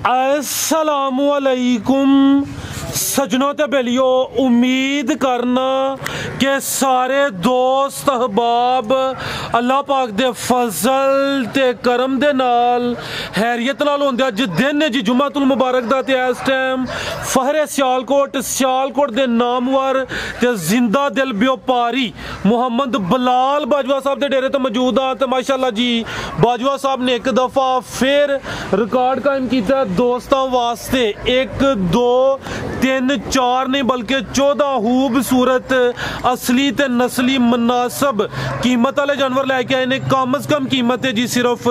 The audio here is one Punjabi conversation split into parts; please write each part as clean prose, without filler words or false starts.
अस्सलामुअलैकुम सजनों ते बेलियो, उम्मीद करना कि सारे दोस्त अहबाब अल्लाह पाक दे फजल ते करम दे नाल हैरियत नाल होंदे। अज दिन है जी जुम्मतुल मुबारक दा ते इस टाइम फहरे सियालकोट दे नामवर ते जिंदा दिल व्यापारी मुहम्मद बिलाल बाजवा साहब दे डेरे ते मौजूद हाँ। ते माशाअल्लाह जी बाजवा साहब ने एक दफ़ा फिर रिकॉर्ड कायम किया दोस्तों वास्ते। 1 2 3 4 नहीं बल्कि 14 खूबसूरत असली ते नस्ली मुनासब कीमत वाले जानवर लैके आए ने। कम अज कम कीमत है जी सिर्फ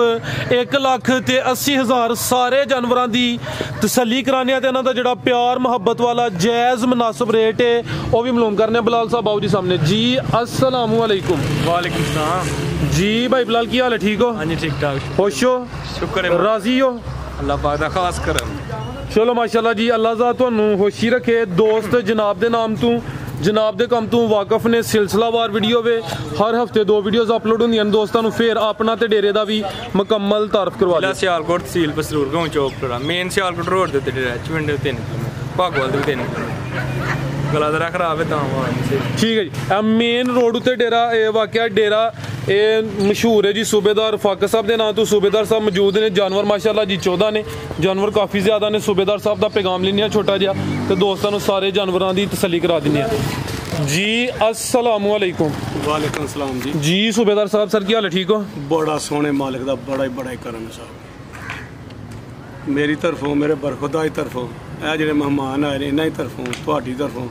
1,80,000। सारे जानवरों की तसली कराने ते इन्हां दा जिहड़ा प्यार मुहब्बत वाला जायज़ मुनासब रेट है वह भी मालूम करने। बिलाल साहब आओ जी सामने जी। अस्सलामु अलैकुम। वालेकुम सलाम जी। भाई बिलाल की हाल है? ठीक हो? हाँ जी ठीक ठाक। खुश हो? शुक्र है। राजी हो? अल्लाह पाक दा खास करम। चलो माशाल्लाह जी अल्लाह ज़ात तुहानू खुशी रखे। दोस्त जनाब दे नाम तू जनाब दे कम तू वाकफ ने सिलसिलावार वीडियो वे हर हफ्ते 2 वीडियोज़ अपलोड होंदियां दोस्तों नू। फिर अपना ते डेरे दा भी मुकम्मल तारफ करवा दिया। सियालकोट तहसील बसरूर गांव चौक थोड़ा मेन सियालकोट रोड दे डेरा चविंडे 3 किलोमीटर भागोवाल दे 3 किलोमीटर गला जरा खराब है ठीक है जी। मेन रोड उत्ते डेरा वाकया डेरा मशहूर है जी। सूबेदार फाकस साहब के नाम तो सूबेदार साहब मौजूद ने। जानवर माशाल्लाह जी 14 ने जानवर काफ़ी ज़्यादा ने। सूबेदार साहब का पैगाम लेने छोटा जहा तो दोस्तों सारे जानवरों की तसली करा दें जी। अस्सलामु अलैकुम। वालेकुम सलाम जी। जी सूबेदार साहब सर की हाल है? ठीक हो? बड़ा सोहने मालिक का बड़ा ही करम है साहब। मेरी तरफों मेरे बरखुदा की तरफों ए जो मेहमान आए हैं इन्होंने तरफों थोड़ी तरफों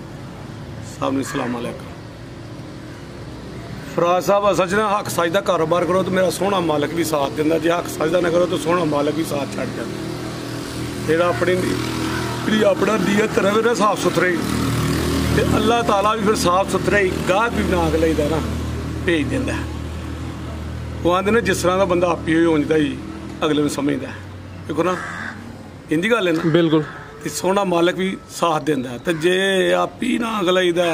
सब ने सलाम अलैकुम। फराज साहब असल ना हक सच का कारोबार करो तो मेरा सोहना मालिक भी साथ देंदा। जे हक सच का ना करो तो सोहना मालिक भी साथ छड़ जाता। फिर अपना नीयत रहे ना साफ सुथरे तो अल्लाह ताला भी फिर साफ सुथरे गाहक भी बना के लेदा ना भेज देंदा। वो आते ना जिस तरह का बंदा आपी हो जाता ही अगले में समझदा। देखो ना इंदी गल है ना बिल्कुल। सोहना मालिक भी साथ देंदा तो जे आपी ना अगलाईदा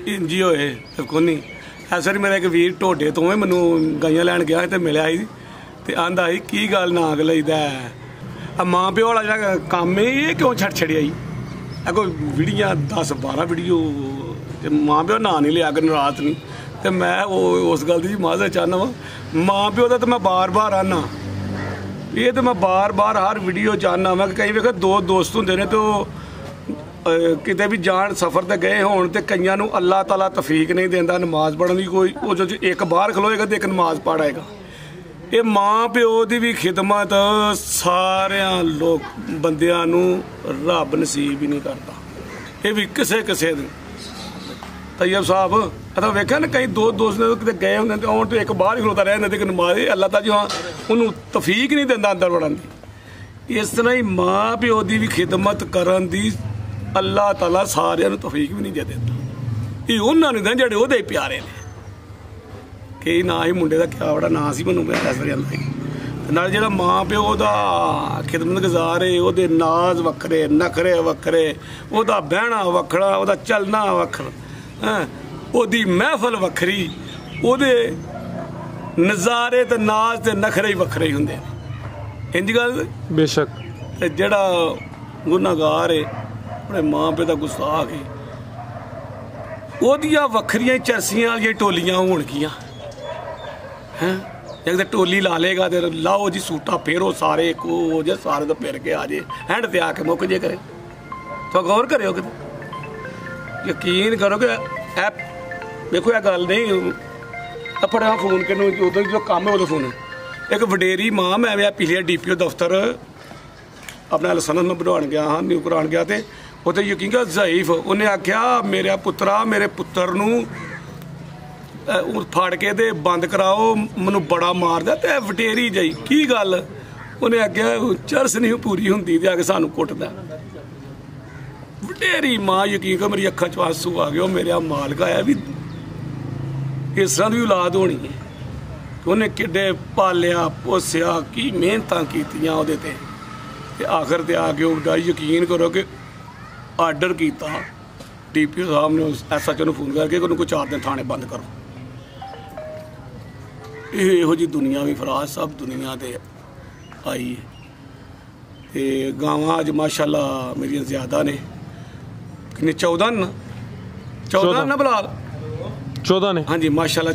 इंजी होए तो कोनी। ऐसा ही मेरा एक वीर ढोडे तो मैनू गाइयां लैन गया तो मिलिया ही तो आंदा ही की गल ना अगलाईदा मां प्यो वाला जो काम है ये क्यों छड़िया ही कोई वीडियो 10-12 वीडियो मां प्यो ना नहीं लिया कर रात नहीं तो मैं उस गल की माजर चाहना वा मां प्यो का तो मैं बार आना ये तो मैं बार हर वीडियो चाहना मैं कई वेख 2 दोस्त होंगे ने तो किते भी जान सफ़र ते गए होण ते कईयां नूं अल्लाह ताला तफीक नहीं देंदा नमाज पढ़न दी। कोई वो जो एक बाहर खलोएगा तो एक नमाज पढ़ाएगा। ये मां प्यो की भी खिदमत सारिया लोग बंदियां नूं रब नसीब ही नहीं करता। ये भी किसे तैयब साहब अदा वेख्या ना कई 2 दोस्त ने किते गए होंगे तो आउण तो एक बाहर ही खलोता रह जांदा ते नमाज अल्लाह ताला जी हाँ उन्होंने तफीक नहीं देंदा अंदर वड़न दी। इस तरह ही मां प्यो की भी खिदमत करन दी अल्लाह ताला सारिਆਂ ਨੂੰ तौफीक भी नहीं दे देता। ये उन्होंने दें ਜਿਹੜੇ ਉਹਦੇ प्यारे ने कि ना ही मुंडे का क्या बड़ा नाम सी मैं इस बार आंदा नाल ਜਿਹੜਾ मां प्यो ਦਾ खिदमत गुजार है ਉਹਦੇ नाज वक्रे नखरे वक्रे ਉਹਦਾ बहना वखरा ਉਹਦਾ चलना वखरा ਉਹਦੀ महफल वखरी ਉਹਦੇ नज़ारे ते नाज ते नखरे ही वखरे ही होंदे इंज गल बेशक। ते ਜਿਹੜਾ गुनाहगार है अपने मां प्यो का गुस्ताख है ओदियां वखरियां चरसियां वाली टोलियां होणगियां हैं। एक तो टोली ला लेगा तो लाओ जी सूटा फेरो सारे एक हो जाए सारे तो फिर के आ जाए हैंड ते आके मुक जे करे तो गौर करो कि यकीन करो कि देखो यह गल नहीं अपना फोन के उधर जो काम है उधर फोन एक वडेरी मां मैं पिछले DPO दफ्तर अपना लाइसेंस में बनवान गया हाँ न्यू करान गया तो उत्थे यकीन कर ज़ईफ उन्हें आख्या मेरा पुत्रा मेरे पुत्र नूं फड़ के ते बंद कराओ मैनू बड़ा मारदा ते वटेरी जाई की गल उन्हें आख्या चरस नहीं पूरी हुंदी ते आके सानू कुटदा। वटेरी मां यकीन कर मेरी अखां च आंसू आ गए मेरा मालक आया भी इस तरह की औलाद होनी है कि उन्हें किड्डे पालिया पोसिया की मेहनतां कीतियां ओहदे ते आखिर ते आके उड़ा यकीन करो कि आर्डर किया DPO साहब ने SHO नूं फोन करके उन्होंने कोई 4 दिन थाने बंद करो। इहो जी दुनिया भी फराज साहब दुनिया ते आई है ਤੇ ਗਾਵਾਂ ਅੱਜ ਮਾਸ਼ਾਅੱਲਾ ਮੇਰੀਆਂ ਜ਼ਿਆਦਾ ਨੇ। ਕਿੰਨੇ 14 ਨਾ 14 ਨਾ ਬਲਾਲ 14 ਨੇ ਹਾਂਜੀ ਮਾਸ਼ਾਅੱਲਾ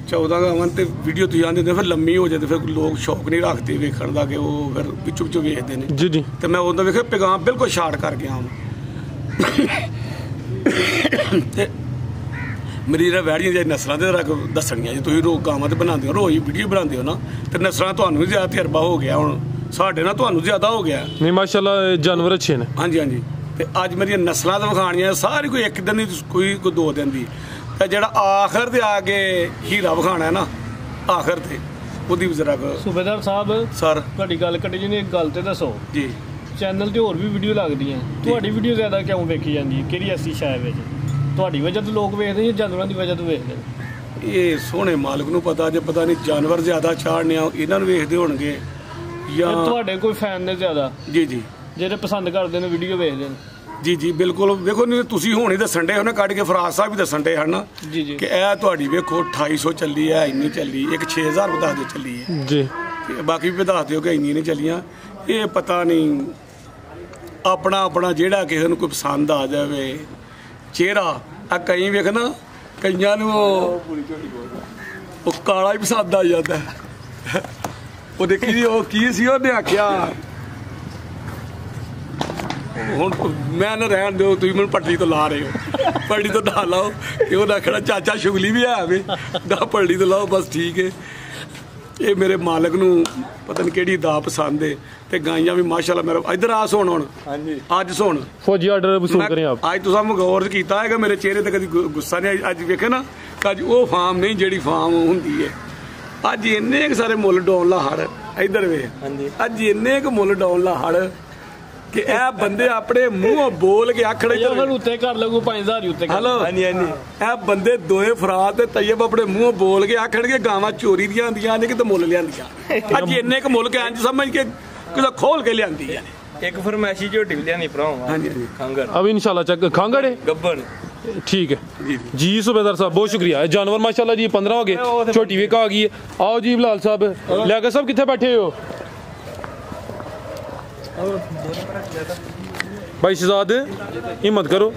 14 ਗਾਵਾਂ ਤੇ ਵੀਡੀਓ ਤੁਸੀਂ ਆਂਦੇ ਫਿਰ ਲੰਮੀ ਹੋ ਜਾਂਦੀ ਫਿਰ ਲੋਕ ਸ਼ੌਕ ਨਹੀਂ ਰੱਖਦੇ ਵੇਖਣ ਦਾ ਕਿ ਉਹ ਫਿਰ ਵਿੱਚੋਂ ਵੇਖਦੇ ਨੇ ਜੀ ਜੀ ਤੇ ਮੈਂ ਉਦੋਂ ਵੇਖਿਆ ਪੈਗਾਮ ਬਿਲਕੁਲ ਸ਼ਾਰਟ ਕਰ ਗਿਆ ਤੇ ਮੇਰੀ ਵੈੜੀਆਂ ਜਿਹੜੀ ਨਸਲਾਂ ਦੇ ਦੱਸਣੀਆਂ ਜੀ ਤੁਸੀਂ ਰੋਕ ਗਾਵਾਂ ਤੇ ਬਣਾਉਂਦੇ ਹੋ ਰੋਜ਼ ਵੀਡੀਓ ਬਣਾਉਂਦੇ ਹੋ ਨਾ ਤੇ ਨਸਲਾਂ ਤੁਹਾਨੂੰ ਵੀ ਜ਼ਿਆਦਾ ਤਜਰਬਾ ਹੋ ਗਿਆ ਹੁਣ ਸਾਡੇ ਨਾਲ ਤੁਹਾਨੂੰ ਜ਼ਿਆਦਾ ਹੋ ਗਿਆ ਨਹੀਂ ਮਾਸ਼ਾਅੱਲਾ ਜਾਨਵਰ ਅੱਛੇ ਨੇ ਹਾਂਜੀ ਤੇ ਅੱਜ ਮੇਰੀਆਂ ਨਸਲਾਂ ਤਾਂ ਵਿਖਾਣੀਆਂ ਸਾਰੀ ਕੋਈ ਇੱਕ ਦਿਨ ਦੀ ਕੋਈ 2 ਦਿਨ ਦੀ ਤੇ ਜਿਹੜਾ ਆਖਰ ਤੇ ਆ ਕੇ ਹੀਰਾ ਵਿਖਾਣਾ ਨਾ ਆਖਰ ਤੇ ਉਹਦੀ ਜ਼ਰਾ ਸੂਬੇਦਾਰ ਸਾਹਿਬ ਸਰ ਤੁਹਾਡੀ ਗੱਲ ਕੱਟੀ ਜੀ ਨੇ ਇੱਕ ਗੱਲ ਤੇ ਦੱਸੋ ਜੀ ਚੈਨਲ ਤੇ ਹੋਰ ਵੀ ਵੀਡੀਓ ਲੱਗਦੀਆਂ ਤੁਹਾਡੀ ਵੀਡੀਓ ਜ਼ਿਆਦਾ ਕਿਉਂ ਵੇਖੀ ਜਾਂਦੀ ਹੈ ਕਿਹੜੀ ਐਸੀ ਸ਼ਾਇਦ ਵਿੱਚ ਤੁਹਾਡੀ ਵਜ੍ਹਾ ਤੋਂ ਲੋਕ ਵੇਖਦੇ ਜਾਂ ਜਾਨਵਰਾਂ ਦੀ ਵਜ੍ਹਾ ਤੋਂ ਵੇਖਦੇ ਨੇ ਇਹ ਸੋਹਣੇ ਮਾਲਕ ਨੂੰ ਪਤਾ ਜੇ ਪਤਾ ਨਹੀਂ ਜਾਨਵਰ ਜ਼ਿਆਦਾ ਚਾੜਨੇ ਆ ਇਹਨਾਂ ਨੂੰ ਵੇਖਦੇ ਹੋਣਗੇ ਜਾਂ ਤੁਹਾਡੇ ਕੋਈ ਫੈਨ ਨੇ ਜ਼ਿਆਦਾ ਜੀ ਜਿਹੜੇ ਪਸੰਦ ਕਰਦੇ ਨੇ ਵੀਡੀਓ ਵੇਖਦੇ ਨੇ ਜੀ ਬਿਲਕੁਲ ਵੇਖੋ ਨਹੀਂ ਤੁਸੀਂ ਹੁਣ ਹੀ ਦੱਸਣ ਡੇ ਉਹਨੇ ਕੱਢ ਕੇ ਫਰਾਜ਼ ਸਾਹਿਬ ਵੀ ਦੱਸਣ ਡੇ ਹਨ ਜੀ ਕਿ ਇਹ ਤੁਹਾਡੀ ਵੇਖੋ 2800 ਚੱਲੀ ਹੈ ਇੰਨੀ ਚੱਲੀ ਇੱਕ 6000 ਵਧਾ ਦਿਓ ਚੱਲੀ ਹੈ ਜੀ ਤੇ ਬਾਕੀ ਵੀ ਵਧਾ ਦਿਓ ਕਿ ਇੰਨੀ ਨਹੀਂ ਚੱਲੀਆਂ ਇਹ ਪਤਾ ਨਹੀਂ ਆਪਣਾ ਜਿਹੜਾ ਕਿਸੇ ਨੂੰ ਕੋਈ ਪਸੰਦ ਆ ਜਾਵੇ ਚਿਹਰਾ ਆ ਕਈ ਵੇਖਣਾ ਕਈਆਂ ਨੂੰ ਉਹ ਕਾਲਾ ਹੀ ਪਸੰਦ ਆ ਜਾਂਦਾ ਉਹ ਦੇਖੀ ਉਹ ਕੀ ਸੀ ਉਹਨੇ ਆਖਿਆ ਹੁਣ ਮੈਂ ਨਾ ਰਹਿਣ ਦਿਓ ਤੁਸੀਂ ਮੈਨੂੰ ਪਟੜੀ ਤੋਂ ਲਾ ਰਹੇ ਹੋ ਪਟੜੀ ਤੋਂ ਨਾ ਲਾਓ ਕਿ ਉਹ ਆਖਣਾ ਚਾਚਾ ਸ਼ੁਗਲੀ ਵੀ ਹੈ ਵੇ ਨਾ ਪਟੜੀ ਤੋਂ ਲਾਓ ਬਸ ਠੀਕ ਹੈ ਇਹ ਮੇਰੇ ਮਾਲਕ ਨੂੰ ਪਤਾ ਨਹੀਂ ਕਿਹੜੀ ਦਾ ਪਸੰਦ ਹੈ ਤੇ ਗਾਈਆਂ ਵੀ ਮਾਸ਼ਾਅੱਲਾ ਮੇਰਾ ਇਧਰ ਆ ਸੁਣ ਹੁਣ ਹਾਂਜੀ ਅੱਜ ਸੁਣ ਫੌਜੀ ਆਰਡਰ ਵਸੂਲ ਕਰੇ ਆਪ ਅੱਜ ਤੁਸੀਂ ਗੌਰ ਕੀਤਾ ਹੈਗਾ ਮੇਰੇ ਚਿਹਰੇ ਤੇ ਕਦੀ ਗੁੱਸਾ ਨਹੀਂ ਅੱਜ ਵੇਖੇ ਨਾ ਅੱਜ ਉਹ ਫਾਰਮ ਨਹੀਂ ਜਿਹੜੀ ਫਾਰਮ ਹੁੰਦੀ ਹੈ ਅੱਜ ਇੰਨੇ ਸਾਰੇ ਮੁੱਲ ਡਾਉਣ ਲਾ ਹੜ ਇਧਰ ਵੇ ਅੱਜ ਇੰਨੇ ਕੁ ਮੁੱਲ ਡਾਉਣ ਲਾ ਹੜ ਕਿ ਇਹ ਬੰਦੇ ਆਪਣੇ ਮੂੰਹੋਂ ਬੋਲ ਕੇ ਆਖੜੇ ਫਿਰ ਉੱਤੇ ਕਰ ਲਗੂ 5000 ਹੀ ਉੱਤੇ ਹਲੋ ਹਾਂਜੀ ਇਹ ਬੰਦੇ ਦੋਏ ਫਰਾਦ ਤੇ ਤੈਯਬ ਆਪਣੇ ਮੂੰਹੋਂ ਬੋਲ ਕੇ ਆਖਣਗੇ ਗਾਵਾਂ ਚੋਰੀ ਦੀਆਂ ਆਂਦੀਆਂ ਨੇ ਕਿਤੇ ਮੁੱਲ ਲਿਆਂਦੀਆਂ ਅੱਜ ਇੰਨੇ ਕੁ ਮੁੱਲ ਕੇ ਇੰਜ ਸਮਝ ਕੇ ਕਿਤੇ ਖੋਲ ਕੇ ਲਿਆਂਦੀ ਹੈ ਇੱਕ ਫਰਮੈਸ਼ੀ ਝੋਟੀ ਵੀ ਲਿਆਂਦੀ ਭਰਾਵਾ ਹਾਂਜੀ ਖੰਗਰ ਅਬ ਇਨਸ਼ਾਅੱਲਾ ਚੱਕ ਖਾਂਗੜੇ ਗੱਬਣ ठीक है जी सूबेदार साहब बहुत शुक्रिया जानवर माशाल्लाह जी 15 हो गए छोटी भी आ गई है आओ जी बिलाल साहब लियाकत साहब कितने बैठे हो भाई शहजाद हिम्मत करो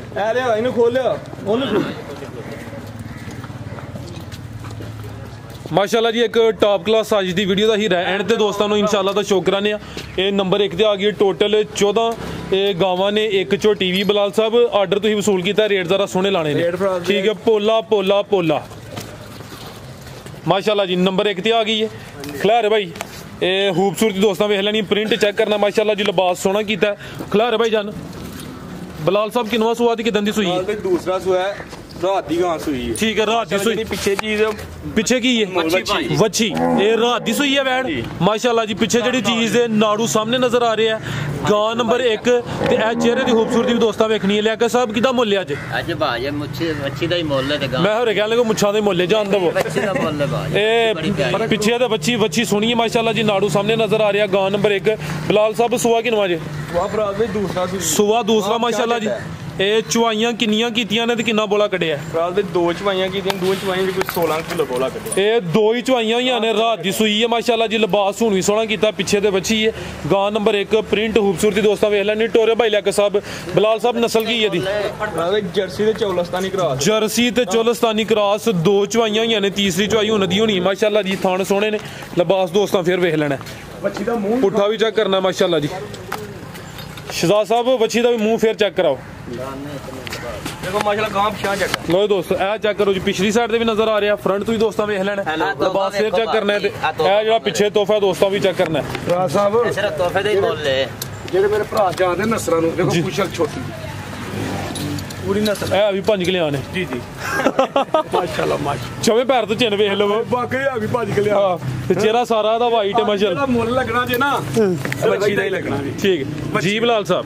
माशाल्लाह जी एक टॉप क्लास आज की वीडियो का हीरा है एंड ते दोस्तों इंशाल्लाह दा शौक कराने ये नंबर 1 ते आ गई टोटल 14 गावां ने एक झोटी भी बिलाल साहब आर्डर तुसीं वसूल कीता रेट जरा सोहने लाने ने ठीक है पोला माशाल्लाह जी नंबर 1 ते आ गई है खिलार भाई ये खूबसूरती दोस्तों वेख लैनी प्रिंट चेक करना माशाल्लाह जी लिबास सोहना कीता खिलार भाई जान बिलाल साहब किनवा सुआ दी किदन दी सुई दूसरा सुआ है रात दी गां सुई है ठीक है रात दी सुई पीछे चीज पिछे की है वच्छी ये रात दी सुई है वैन माशाल्लाह जी पिछे जेडी चीज दे नाड़ू सामने नजर आ रहे हैं गां नंबर 1 ते ए चेहरे दी खूबसूरती भी दोस्तां वेखनी है लियाकत साहब किदा मुੱਲ है ਅੱਜ ਭਾਜੀ ਮੱਛੀ ਦਾ ਹੀ ਮੁੱਲ ਹੈ ਤੇ ਗਾਂ मैं होरे कहने को मुच्छा दे मुੱਲ जान दवो ਮੱਛੀ ਦਾ ਮੁੱਲ ਹੈ ਭਾਜੀ ए पिछे ते वच्छी सोहनी है माशाल्लाह जी नाड़ू सामने नजर आ रहा है गां नंबर 1 बिलाल साहब सुआ किनवा जे सुआ दूसरा माशाल्लाह जी ਇਹ ਚੁਆਈਆਂ ਕਿੰਨੀਆਂ ਕੀਤੀਆਂ ਨੇ ਤੇ ਕਿੰਨਾ ਬੋਲਾ ਕੱਢਿਆ ਰਾਤ ਦੇ 2 ਚਵਾਈਆਂ ਕੀਤੀਆਂ 2 ਚਵਾਈਆਂ ਦੇ ਕੋਈ 16 ਕਿਲੋ ਬੋਲਾ ਕੱਢਿਆ ਇਹ 2 ਹੀ ਚੁਆਈਆਂ ਹੋਈਆਂ ਨੇ ਰਾਤ ਦੀ ਸੂਈ ਹੈ ਮਾਸ਼ਾਅੱਲਾ ਜੀ ਲਿਬਾਸ ਹੁਣ ਵੀ ਸੋਹਣਾ ਕੀਤਾ ਪਿੱਛੇ ਤੇ ਬੱਚੀ ਹੈ ਗਾਂ ਨੰਬਰ 1 ਪ੍ਰਿੰਟ ਖੂਬਸੂਰਤੀ ਦੋਸਤਾਂ ਵੇਖ ਲੈਣੀ ਟੋਰੇ ਭਾਈ ਲਿਆਕਤ ਸਾਹਿਬ ਬਿਲਾਲ ਸਾਹਿਬ ਨਸਲ ਕੀ ਹੈ ਦੀ ਜਰਸੀ ਤੇ ਚੌਲਸਤਾਨੀ ਕਰਾਸ ਜਰਸੀ ਤੇ ਚੌਲਸਤਾਨੀ ਕਰਾਸ 2 ਚੁਆਈਆਂ ਹੋਈਆਂ ਨੇ ਤੀਸਰੀ ਚੁਆਈ ਹੁਣ ਦੀ ਹੋਣੀ ਮਾਸ਼ਾਅੱਲਾ ਜੀ ਥਾਣ ਸੋਹਣੇ ਨੇ ਲਿਬਾਸ ਦੋਸਤਾਂ ਫਿਰ ਵੇਖ ਲੈਣਾ ਬੱਚੀ ਦਾ ਮੂੰਹ ਪੁੱਠਾ ਵੀ ਚੈੱਕ ਕਰਨਾ ਮਾਸ਼ਾਅੱਲਾ ਜੀ ਸ਼ਹਜ਼ਾਦ ਸਾਹਿਬ ਬੱਚੀ ਦਾ ਵੀ ਮੂੰਹ ਫੇਰ ਚੈੱਕ ਕਰਾਓ देखो माशाल्लाह गांव पिछा चेक लो दोस्तों ए चेक करो जी पिछली साइड ते भी नजर आ रहा है फ्रंट तो भी दोस्तों वेख लेना लिबास फिर चेक करना है ए जेड़ा पीछे तोहफा दोस्तों भी चेक करना है ਰਾਜ ਸਾਹਿਬ ਸਿਰਫ ਤੋਹਫੇ ਦਾ ਹੀ ਮੁੱਲ ਹੈ ਜਿਹੜੇ ਮੇਰੇ ਭਰਾ ਜਾਣਦੇ ਨਸਰਾਂ ਨੂੰ ਦੇਖੋ ਪੁੱਛਲ ਛੋਟੀ ਪੂਰੀ ਨਸਲ ए अभी भंज के लिया ने ਜੀ ਮਾਸ਼ਾਅੱਲਾ छवे पैर तो चिन्ह वेख लवो ਬਾਕੀ ਆ ਵੀ ਭੱਜ ਕੇ ਲਿਆ ते चेहरा सारा दा वाइट है माशाल्लाह ਜਿਹੜਾ ਮੁੱਲ ਲੱਗਣਾ ਜੇ ਨਾ ਬੱਚੀ ਦਾ ਹੀ ਲੱਗਣਾ ਜੀ ठीक है जी बिलाल साहब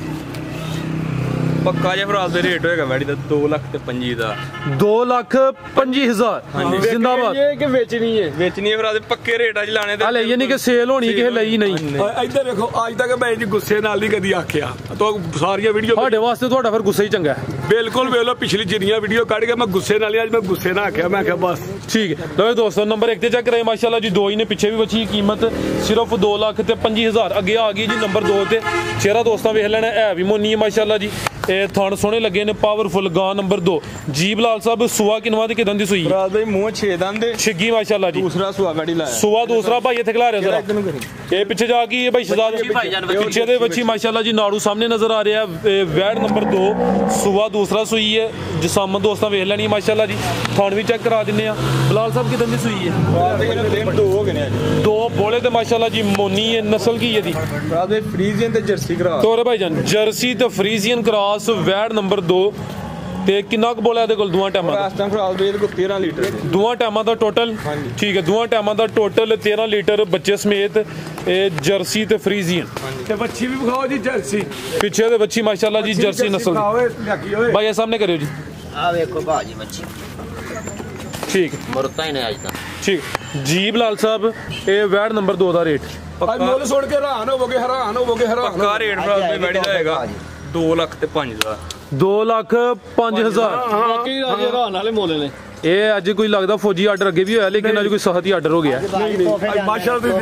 पक्का जे फराल दे रेट होएगा वैडी दा 2,25,000 ਦਾ 2,25,000 जिंदाबाद ਇਹ ਕਿ ਵੇਚਣੀ ਹੈ ਵੇਚਣੀ ਹੈ ਫਰਾਲ ਦੇ ਪੱਕੇ ਰੇਟਾਂ 'ਚ ਲਾਣੇ ਤੇ हले ये नहीं कि सेल होनी कि ਲਈ नहीं ਇੱਧਰ ਦੇਖੋ ਅੱਜ ਤੱਕ ਮੈਂ ਜੀ ਗੁੱਸੇ ਨਾਲ ਨਹੀਂ ਕਦੀ ਆਖਿਆ ਤੋ ਸਾਰੀਆਂ ਵੀਡੀਓ ਸਾਡੇ ਵਾਸਤੇ ਤੁਹਾਡਾ ਫਿਰ ਗੁੱਸਾ ਹੀ ਚੰਗਾ ਹੈ ਬਿਲਕੁਲ ਵੇਖ ਲਓ ਪਿਛਲੀ ਜਿੰਨੀਆਂ ਵੀਡੀਓ ਕੱਢ ਕੇ ਮੈਂ ਗੁੱਸੇ ਨਾਲ ਅੱਜ ਮੈਂ ਗੁੱਸੇ ਨਾਲ ਆਖਿਆ ਮੈਂ ਕਿਹਾ ਬਸ ਠੀਕ ਹੈ ਲਓ ਦੋਸਤੋ ਨੰਬਰ 1 ਤੇ ਚੈੱਕ ਕਰਾਏ ਮਾਸ਼ਾਅੱਲਾ ਜੀ ਦੋ ਹੀ ਨੇ ਪਿੱਛੇ ਵੀ ਬੱਚੀ ਕੀਮਤ ਸਿਰਫ 2,25,000 ਅੱਗੇ ਆ ਗਈ ਜੀ ਨੰਬਰ 2 ਤੇ ਚਿਹਰਾ ਦੋਸਤਾਂ ਵੇਖ ਲੈਣਾ ਹੈ ਵੀ ਮੋਨੀ ਹੈ ਮਾਸ਼ਾਅੱਲਾ ਜੀ ਇਹ ਥਣ ਸੋਹਣੇ ਲੱਗੇ ਨੇ ਪਾਵਰਫੁਲ ਗਾਂ ਨੰਬਰ 2 ਜੀਬ ਲਾਲ ਸਾਹਿਬ ਸੁਆ ਕਿਨਵਾ ਤੇ ਕਿਦਾਂ ਦੀ ਸੂਈ ਰਾਤ ਬਈ ਮੂੰਹ 6 ਦੰਦ ਛਿੱਗੀ ਮਾਸ਼ਾਅੱਲਾ ਜੀ ਦੂਸਰਾ ਸੁਆ ਵੈੜੀ ਲਾਇਆ ਸੁਆ ਦੂਸਰਾ ਭਾਈ ਇੱਥੇ ਖਿਲਾ ਰਿਹਾ ਜ਼ਰਾ ਇਹ ਪਿੱਛੇ ਜਾ ਕੇ ਇਹ ਭਾਈ ਸ਼ਹਜ਼ਾਦ ਪਿੱਛੇ ਦੇ ਬੱਚੀ ਮਾਸ਼ਾਅੱਲਾ ਜੀ ਨਾੜੂ ਸਾਹਮਣੇ ਨਜ਼ਰ ਆ ਰਿਹਾ ਵੈੜ ਨੰਬਰ 2 ਸੁਆ ਦੂਸਰਾ ਸੂਈ ਹੈ ਜਸਾਮਤ ਦੋਸਤਾਂ ਵੇਖ ਲੈਣੀ ਮਾਸ਼ਾਅੱਲਾ ਜੀ ਥਣ ਵੀ ਚੈੱਕ ਕਰਾ ਦਿੰਨੇ ਆ ਬਲਾਲ ਸਾਹਿਬ ਕਿਦਾਂ ਦੀ ਸੂਈ ਹੈ ਰਾਤ ਦੇ ਦਿਨ 2 ਹੋ ਗਏ ਨੇ ਅੱਜ 2 ਬੋਲੇ ਤੇ ਮਾਸ਼ਾਅੱਲਾ ਜੀ ਮੋਨੀ ਹੈ ਨਸਲ ਕੀ ਇਹਦੀ ਰਾਤ ਦੇ ਫਰੀਜ਼ੀਅਨ ਤੇ ਜਰਸੀ ਕਰਾ ਤੋਰੇ ਭਾਈਜਾਨ ਜਰਸੀ ਤੇ ਫਰੀਜ਼ੀਅਨ ਕ੍ਰਾਸ ਵੈੜ ਨੰਬਰ 2 ਤੇ ਕਿੰਨਾ ਕੁ ਬੋਲਿਆ ਇਹਦੇ ਕੋਲ ਦੋਵਾਂ ਟਾਈਮਾਂ ਦਾ ਰਾਸਤਾਂ ਖਰਾਬ ਦੇ ਕੋ 13 ਲੀਟਰ ਦੋਵਾਂ ਟਾਈਮਾਂ ਦਾ ਟੋਟਲ ਠੀਕ ਹੈ ਦੋਵਾਂ ਟਾਈਮਾਂ ਦਾ ਟੋਟਲ 13 ਲੀਟਰ ਬੱਚੇ ਸਮੇਤ ਇਹ ਜਰਸੀ ਤੇ ਫਰੀਜ਼ੀਅਨ ਤੇ ਬੱਚੀ ਵੀ ਵਿਖਾਓ ਜੀ ਜਰਸੀ ਪਿੱਛੇ ਦੇ ਬੱਚੀ ਮਾਸ਼ਾਅੱਲਾ ਜੀ ਜਰਸੀ ਨਸਲ ਦੀ ਭਾਈ ਇਹ ਸਾਹਮਣੇ ਕਰਿਓ ਜੀ ਆ ਵੇਖੋ ਬਾਜੀ ਮੱਛੀ ਠੀਕ ਮੁਰਤਾ ਹੀ ਨੇ ਅੱਜ ਤਾਂ ਠੀਕ ਜੀਬ ਲਾਲ ਸਾਹਿਬ ਇਹ ਵੈੜ ਨੰਬਰ 2 ਦਾ ਰੇਟ ਅੱਜ ਮੁੱਲ ਸੁਣ ਕੇ ਹੈਰਾਨ ਹੋਵੋਗੇ ਪੱਕਾ ਰੇਟ ਭਰਾ ਦੇ ਵੈੜੀ ਦਾ ਹੈਗਾ 2 ਲੱਖ ਤੇ 5000 2,05,000 ਬਾਕੀ ਰਾਜੇ ਹੈਰਾਨ ਵਾਲੇ ਮੁੱਲ ਨੇ ਇਹ ਅੱਜ ਕੋਈ ਲੱਗਦਾ ਫੌਜੀ ਆਰਡਰ ਅੱਗੇ ਵੀ ਹੋਇਆ ਲੇਕਿਨ ਅੱਜ ਕੋਈ ਸਖਤ ਹੀ ਆਰਡਰ ਹੋ ਗਿਆ ਮਾਸ਼ਾਅੱਲਾ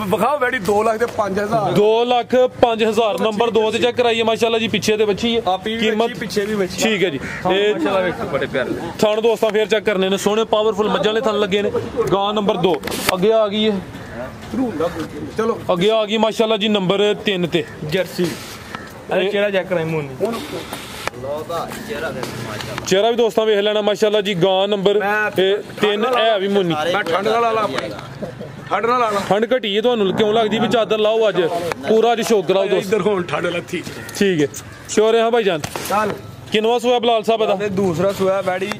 ਵਿਖਾਓ ਵੈੜੀ 2 ਲੱਖ ਤੇ 5000 2,05,000 ਨੰਬਰ 2 ਤੇ ਚੈੱਕ ਕਰਾਈਏ ਮਾਸ਼ਾਅੱਲਾ ਜੀ ਪਿੱਛੇ ਦੇ ਬੱਚੀ ਹੈ ਕੀਮਤ ਪਿੱਛੇ ਵੀ ਬੱਚੀ ਠੀਕ ਹੈ ਜੀ ਇਹ ਮਾਸ਼ਾਅੱਲਾ ਵੇਖੋ ਬੜੇ ਪਿਆਰੇ ਥਣ ਦੋਸਤਾਂ ਫੇਰ ਚੈੱਕ ਕਰਨੇ ਨੇ ਸੋਹਣੇ ਪਾਵਰਫੁਲ ਮੱਝਾਂ ਵਾਲੇ ਥਣ ਲੱਗੇ ਨੇ ਗਾਂ ਨੰਬਰ 2 ਅੱਗੇ ਆ ਗਈ ਹੈ ਚਲੋ ਅੱਗੇ ਆ ਗਈ ਮਾਸ਼ਾਅੱਲਾ ਜੀ ਨੰਬਰ 3 ਤੇ ਜਰਸੀ ਅਰੇ ਕਿਹੜਾ ਚੈੱਕ ਕਰਾਈ ਮੂੰਹ ਲੋ ਬਾਜੀ ਚਿਹਰਾ ਵੇਖੋ ਮਾਸ਼ਾਅੱਲਾ ਚਿਹਰਾ ਵੀ ਦੋਸਤਾਂ ਵੇਖ ਲੈਣਾ ਮਾਸ਼ਾਅੱਲਾ ਜੀ ਗਾਂ ਨੰਬਰ 3 ਹੈ ਵੀ ਮੁੰਨੀ ਮੈਂ ਠੰਡ ਨਾਲ ਆਲਾ ਠੰਡ ਘਟੀ ਹੈ ਤੁਹਾਨੂੰ ਕਿਉਂ ਲੱਗਦੀ ਵੀ ਚਾਦਰ ਲਾਓ ਅੱਜ ਪੂਰਾ ਅੱਜ ਸ਼ੌਕ ਕਰਾਓ ਦੋਸਤ ਇੱਧਰ ਹੁਣ ਠੰਡ ਲੱਥੀ ਠੀਕ ਹੈ ਸ਼ੋਰ ਹਾਂ ਭਾਈ ਜਾਨ ਚੱਲ ਕਿਨਵਾ ਸੋਇਆ ਬਲਾਲ ਸਾਹਿਬ ਦਾ ਤੇ ਦੂਸਰਾ ਸੋਇਆ ਵੈੜੀ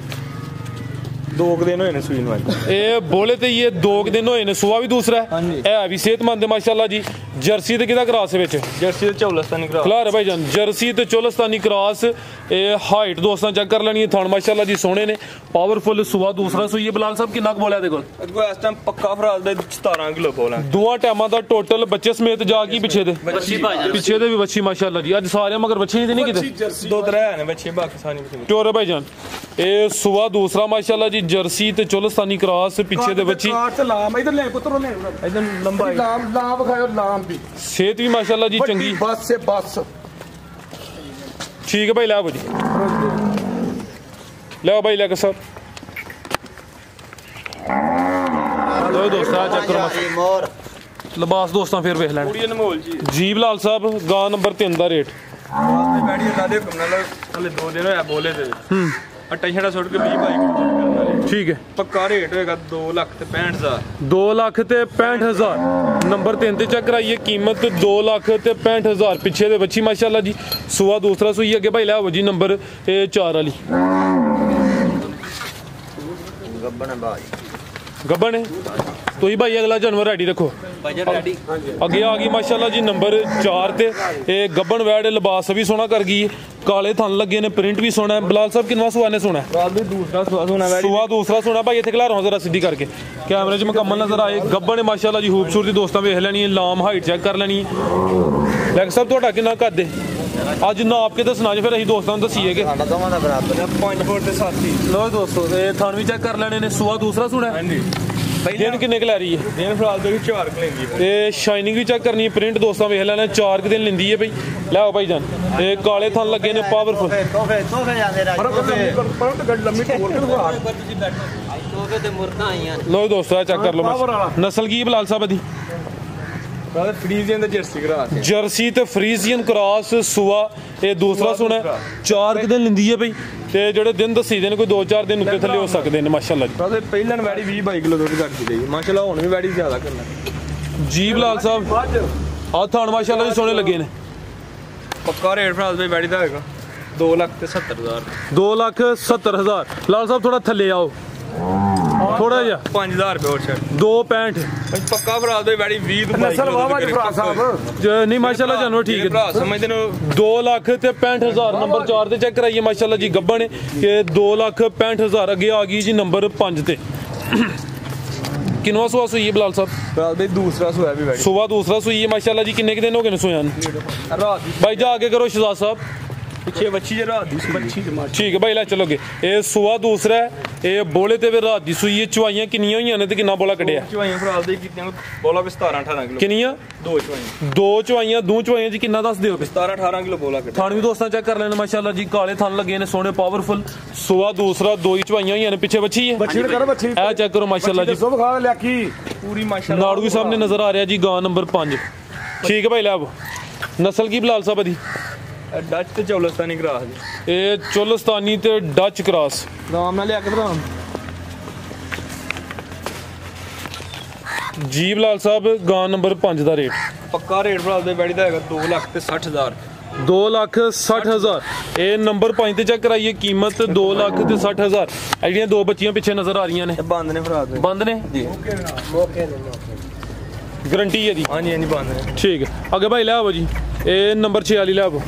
2 ਦਿਨ ਹੋਏ ਨੇ ਸੂਈ ਨੂੰ ਅੱਜ ਇਹ ਬੋਲੇ ਤੇ ਇਹ 2 ਦਿਨ ਹੋਏ ਨੇ ਸੁਆ ਵੀ ਦੂਸਰਾ ਹੈ ਵੀ ਸਿਹਤਮੰਦ ਮਾਸ਼ਾਅੱਲਾ ਜੀ ਜਰਸੀ ਤੇ ਕਿਹਦਾ ਕਰਾਸ ਵਿੱਚ ਜਰਸੀ ਤੇ ਚੌਲਸਤਾਨੀ ਕਰਾ ਖਲਾਰ ਭਾਈ ਜਾਨ ਜਰਸੀ ਤੇ ਚੋਲਸਤਾਨੀ ਕਰਾਸ ਇਹ ਹਾਈਟ ਦੋਸਤਾਂ ਚੈੱਕ ਕਰ ਲੈਣੀ ਥਣ ਮਾਸ਼ਾਅੱਲਾ ਜੀ ਸੋਹਣੇ ਨੇ ਪਾਵਰਫੁਲ ਸੁਆ ਦੂਸਰਾ ਸੂਈ ਹੈ ਬਲਾਲ ਸਾਹਿਬ ਕਿੰਨਾ ਕੁ ਬੋਲਿਆ ਦੇ ਕੋਲ ਅਗੋ ਇਸ ਟਾਈਮ ਪੱਕਾ ਫਰਾਜ਼ ਦੇ 17 ਕਿਲੋ ਬੋਲਾਂ ਦੋਵਾਂ ਟਾਈਮਾਂ ਦਾ ਟੋਟਲ ਬੱਚੇ ਸਮੇਤ ਜਾ ਕੀ ਪਿੱਛੇ ਦੇ ਪਿੱਛੇ ਦੇ ਵੀ ਬੱਚੀ ਮਾਸ਼ਾਅੱਲਾ ਜੀ ਅੱਜ ਸਾਰੇ ਮਗਰ ਬੱਚੇ ਨਹੀਂ ਕਿਤੇ 2-3 ਨੇ ਬੱਚੇ ਬਾਕੀ ਸਾਨੀ ਬੱਚੇ ਟੋਰੇ ਭਾਈ ਜਾਨ ਇਹ ਸੁਆ ਦੂਸਰਾ ਮਾਸ਼ਾਅੱਲਾ ਜੀ ਜਰਸੀ ਤੇ ਚੋਲਸਤਾਨੀ ਕਰਾਸ ਪਿੱਛੇ ਦੇ ਬੱਚੀ ਕਾਟ ਲਾਮ ਇਧਰ ਲੈ ਪੁੱਤਰੋ ਲੈ ਇਦਾਂ ਲੰਬਾ ਲਾਮ ਵਿਖਾਓ ਲਾਮ ਵੀ ਸਿਹਤ ਵੀ ਮਾਸ਼ਾਅੱਲਾ ਜੀ ਚੰਗੀ ਬਸ ਸੇ ਬਸ ਠੀਕ ਹੈ ਭਾਈ ਲੈ ਆਓ ਜੀ ਲੈ ਭਾਈ ਲੈ ਕੇ ਸਰ ਲੋ ਦੋਸਤਾਂ ਚੈੱਕ ਕਰੋ ਮੋਰ ਲਿਬਾਸ ਦੋਸਤਾਂ ਫੇਰ ਵੇਖ ਲੈਣ ਪੂਰੀ ਅਨਮੋਲ ਜੀ ਜੀਬ ਲਾਲ ਸਾਹਿਬ ਗਾਂ ਨੰਬਰ 3 ਦਾ ਰੇਟ ਬੈੜੀ ਅੱਲਾ ਦੇ ਹੁਕਮ ਨਾਲ ਹਲੇ 2 ਦਿਨ ਹੋਇਆ ਬੋਲੇ ਤੇ ਅੱਟਾ ਛੜਾ ਸੁੱਟ ਕੇ 20 ਬਾਈ ਠੀਕ ਹੈ ਪੱਕਾ ਰੇਟ ਹੋਏਗਾ 2 ਲੱਖ ਤੇ 65000 2 ਲੱਖ ਤੇ 65000 ਨੰਬਰ 3 ਤੇ ਚੈੱਕ ਕਰਾਈਏ ਕੀਮਤ 2 ਲੱਖ ਤੇ 65000 ਪਿੱਛੇ ਦੇ ਬੱਚੀ ਮਾਸ਼ਾਅੱਲਾ ਜੀ ਸੁਆ ਦੂਸਰਾ ਸੂਈ ਅੱਗੇ ਭਾਈ ਲੈ ਆਓ ਜੀ ਨੰਬਰ 4 ਵਾਲੀ ਗੱਬਣ ਬਾਜੀ ਗੱਬਣ ਹੈ ਤੁਸੀਂ ਭਾਈ ਅਗਲਾ ਜਾਨਵਰ ਰੈਡੀ ਰੱਖੋ ਬਜਟ ਰੈਡੀ ਅੱਗੇ ਆ ਗਈ ਮਾਸ਼ਾਅੱਲਾ ਜੀ ਨੰਬਰ 4 ਤੇ ਇਹ ਗੱਬਣ ਵੈੜ ਲਿਬਾਸ ਵੀ ਸੋਹਣਾ ਕਰ ਗਈ ਕਾਲੇ ਥਣ ਲੱਗੇ ਨੇ ਪ੍ਰਿੰਟ ਵੀ ਸੋਹਣਾ ਹੈ ਬਲਾਲ ਸਾਹਿਬ ਕਿੰਨਾ ਸੁਆ ਨੇ ਸੋਹਣਾ ਰਾਤ ਦੇ ਦੂਸਰਾ ਸੁਆ ਵੈੜੀ ਸੁਆ ਦੂਸਰਾ ਸੋਹਣਾ ਭਾਈ ਇੱਥੇ ਖਲਾ ਰਹਾ ਜ਼ਰਾ ਸਿੱਧੀ ਕਰਕੇ ਕੈਮਰੇ 'ਚ ਮੁਕੰਮਲ ਨਜ਼ਰ ਆਏ ਗੱਬਣ ਨੇ ਮਾਸ਼ਾਅੱਲਾ ਜੀ ਖੂਬਸੂਰਤੀ ਦੋਸਤਾਂ ਵੇਖ ਲੈਣੀ ਹੈ ਲਾਮ ਹਾਈਟ ਚੈੱਕ ਕਰ ਲੈਣੀ ਹੈ ਲੈਗ ਸਾਹਿਬ ਤੁਹਾਡਾ ਕਿੰਨਾ ਕੱਦ ਹੈ ਅੱਜ ਨਾਪ ਕੇ ਦੱਸਣਾ ਜੀ ਫਿਰ ਅਸੀਂ ਦੋਸਤਾਂ ਨੂੰ ਦਸੀਏ ਕਿ ਸਾਡਾ ਦੋਵਾਂ ਦਾ ਬਰਾਬਰ 5 ਫੁੱਟ ਤੇ 7 ਲੋ ਦੋਸਤੋ ਇਹ ਥਣ ਵੀ ਚੈੱਕ ਕਰ ਲੈਣੇ ਨੇ ਸੁਆ ਦੂਸਰਾ ਸੋਹਣਾ ਹਾਂਜੀ ਦਿਨ ਕਿੰਨੇ ਕੁ ਲੈ ਰਹੀ ਹੈ ਦਿਨ ਫਰਾਜ਼ ਦੇ 4 ਲੈਂਦੀ ਤੇ ਸ਼ਾਈਨਿੰਗ ਵੀ ਚੈੱਕ ਕਰਨੀ ਹੈ ਪ੍ਰਿੰਟ ਦੋਸਤਾਂ ਵੇਖ ਲੈਣਾ 4 ਕਿ ਦਿਨ ਲੈਂਦੀ ਹੈ ਬਈ ਲੈ ਆਓ ਭਾਈ ਜਾਨ ਇਹ ਕਾਲੇ ਥਣ ਲੱਗੇ ਨੇ ਪਾਵਰਫੁਲ ਤੋਹਫੇ ਜਾਂਦੇ ਰਾਜ ਪਰ ਗੱਡ ਲੰਮੀ ਟੋਰ ਕੇ ਦਿਖਾ ਤੋਹਫੇ ਤੇ ਮੁਰਤਾਂ ਆਈਆਂ ਨੇ ਲੋ ਦੋਸਤੋ ਆ ਚੈੱਕ ਕਰ ਲਓ ਨਸਲ ਕੀ ਬਲਾਲ ਸਾਹਿਬ ਦੀ ਰਾਤ ਫਰੀਜ਼ੀਅਨ ਤੇ ਜਰਸੀ ਕਰਾ ਜਰਸੀ ਤੇ ਫਰੀਜ਼ੀਅਨ ਕ੍ਰਾਸ ਸੁਆ ਇਹ ਦੂਸਰਾ ਸੁਣਾ 4 ਕਿ ਦਿਨ ਲੈਂਦੀ ਹੈ ਬਈ ਤੇ ਜਿਹੜੇ ਦਿਨ ਦੱਸੀ ਦੇ ਨੇ ਕੋਈ 2-4 ਦਿਨ ਉੱਤੇ ਥੱਲੇ ਹੋ ਸਕਦੇ ਨੇ ਮਾਸ਼ਾਅੱਲਾ ਜੀ ਰਾਤ ਪਹਿਲਾਂ ਵੈੜੀ 20-22 ਕਿਲੋ ਦੁੱਧ ਕੱਢਦੀ ਰਹੀ ਮਾਸ਼ਾਅੱਲਾ ਹੁਣ ਵੀ ਵੈੜੀ ਜ਼ਿਆਦਾ ਕਰਨਾ ਜੀ ਬਲਾਲ ਸਾਹਿਬ ਆ ਥਣ ਮਾਸ਼ਾਅੱਲਾ ਜੀ ਸੋਹਣੇ ਲੱਗੇ ਨੇ ਪੱਕਾ ਰੇਟ ਫਰਾਜ਼ ਦੇ ਵੈੜੀ ਦਾ ਹੋਏਗਾ 2 ਲੱਖ ਤੇ 70000 2,70,000 ਲਾਲ ਸਾਹਿਬ ਥੋੜਾ ਥੱਲੇ ਆਓ ਥੋੜਾ ਜਿਹਾ 5000 ਰੁਪਏ ਹੋਰ ਛੱਡ 2.65 ਪੱਕਾ ਫਰਾਜ਼ ਦੇ ਵੈੜੀ 20 ਤੋਂ 22 ਕਿਲੋ ਦੁੱਧ ਭਰਾ ਸਾਹਿਬ ਨਹੀਂ ਮਾਸ਼ਾਅੱਲਾ ਜਾਨਵਰ ਠੀਕ ਹੈ ਭਰਾ ਸਮਝਦੇ ਨੇ 2,65,000 ਨੰਬਰ 4 ਤੇ ਚੈੱਕ ਕਰਾਈਏ ਮਾਸ਼ਾਅੱਲਾ ਜੀ ਗੱਬਣ ਕਿ 2,65,000 ਅੱਗੇ ਆ ਗਈ ਜੀ ਨੰਬਰ 5 ਤੇ ਕਿੰਨਵਾ ਸੁਆ ਸੂਈ ਹੈ ਬਲਾਲ ਸਾਹਿਬ ਫਰਾਜ਼ ਦੇ ਦੂਸਰਾ ਸੋਇਆ ਵੀ ਵੈੜੀ ਸੁਬਾ ਦੂਸਰਾ ਸੂਈ ਹੈ ਮਾਸ਼ਾਅੱਲਾ ਜੀ ਕਿੰਨੇ ਕਿ ਦਿਨ ਹੋ ਗਏ ਨੇ ਸੋਇਆਂ ਨੂੰ ਰਾਤ ਭਾਈ ਜਾ ਕੇ ਕਰੋ ਸ਼ਹਜ਼ਾਦ ਸਾਹਿਬ ਪਿੱਛੇ ਬੱਚੀ ਜੇ ਰਾਤ ਦੀ ਬੱਚੀ ਜਮਾ ਠੀਕ ਹੈ ਭਾਈ ਲੈ ਚਲੋਗੇ ਇਹ ਸੂਆ ਦੂਸਰਾ ਹੈ ਇਹ ਬੋਲੇ ਤੇ ਵੀ ਰਾਤ ਦੀ ਸੂਈ ਹੈ ਚਵਾਈਆਂ ਕਿੰਨੀਆਂ ਹੋਈਆਂ ਨੇ ਤੇ ਕਿੰਨਾ ਬੋਲਾ ਕੱਢਿਆ ਚਵਾਈਆਂ ਫਰਾਲ ਦੇ ਕੀਤੀਆਂ ਬੋਲਾ ਵੀ 17 18 ਕਿਲੋ ਕਿੰਨੀਆਂ ਦੋ ਚਵਾਈਆਂ ਦੋ ਚਵਾਈਆਂ ਜੀ ਕਿੰਨਾ ਦੱਸ ਦਿਓ 17 18 ਕਿਲੋ ਬੋਲਾ ਕੱਢਿਆ ਥਣ ਵੀ ਦੋਸਤਾਂ ਚੈੱਕ ਕਰ ਲੈਣਾ ਮਾਸ਼ਾਅੱਲਾ ਜੀ ਕਾਲੇ ਥਣ ਲੱਗੇ ਨੇ ਸੋਹਣੇ ਪਾਵਰਫੁਲ ਸੂਆ ਦੂਸਰਾ ਦੋ ਹੀ ਚਵਾਈਆਂ ਹੋਈਆਂ ਨੇ ਪਿੱਛੇ ਬੱਚੀ ਹੈ ਬੱਚੀ ਕਰ ਬੱਚੀ ਇਹ ਚੈੱਕ ਕਰੋ ਮਾਸ਼ਾਅੱਲਾ ਜੀ ਦੱਸੋ ਵਿਖਾ ਲਿਆਕੀ ਪੂਰੀ ਮਾਸ਼ਾਅੱਲਾ ਨਾੜੂ ਵੀ ਸਾਹਮਣੇ ਨਜ਼ਰ ਆ ਰਿਹਾ ਜੀ ਗਾਂ ਨੰਬਰ 5 ਠੀਕ ਹੈ ਭਾਈ ਲੈ ਆਓ ਨਸਲ ਕੀ ਬਲਾਲ ਸਾਹਿਬ ਦੀ ਡੱਚ ਤੇ ਚੌਲਸਤਾਨੀ ਕਰਾਸ ਜੀ ਇਹ ਚੋਲਸਤਾਨੀ ਤੇ ਡੱਚ ਕ੍ਰਾਸ ਆਰਾਮ ਨਾਲ ਲਿਆ ਕੇ ਬਰਾਮ ਜੀ ਬਲਾਲ ਸਾਹਿਬ ਗਾਂ ਨੰਬਰ 5 ਦਾ ਰੇਟ ਪੱਕਾ ਰੇਟ ਫਰਾਲ ਦੇ ਬੈੜੀ ਦਾ ਹੈਗਾ 2,60,000 2,60,000 ਇਹ ਨੰਬਰ 5 ਤੇ ਚੈੱਕ ਕਰਾਈਏ ਕੀਮਤ 2,60,000 ਇਹ ਜਿਹੜੀਆਂ ਦੋ ਬੱਚੀਆਂ ਪਿੱਛੇ ਨਜ਼ਰ ਆ ਰਹੀਆਂ ਨੇ ਇਹ ਬੰਦ ਨੇ ਫਰਾਲ ਦੇ ਬੰਦ ਨੇ ਜੀ ਗਰੰਟੀ ਹੈ ਦੀ ਹਾਂਜੀ ਹਾਂਜੀ ਬੰਦ ਨੇ ਠੀਕ ਹੈ ਅੱਗੇ ਭਾਈ ਲੈ ਆਵੋ ਜੀ ਇਹ ਨੰਬਰ 6 ਵਾਲੀ ਲੈ ਆਵੋ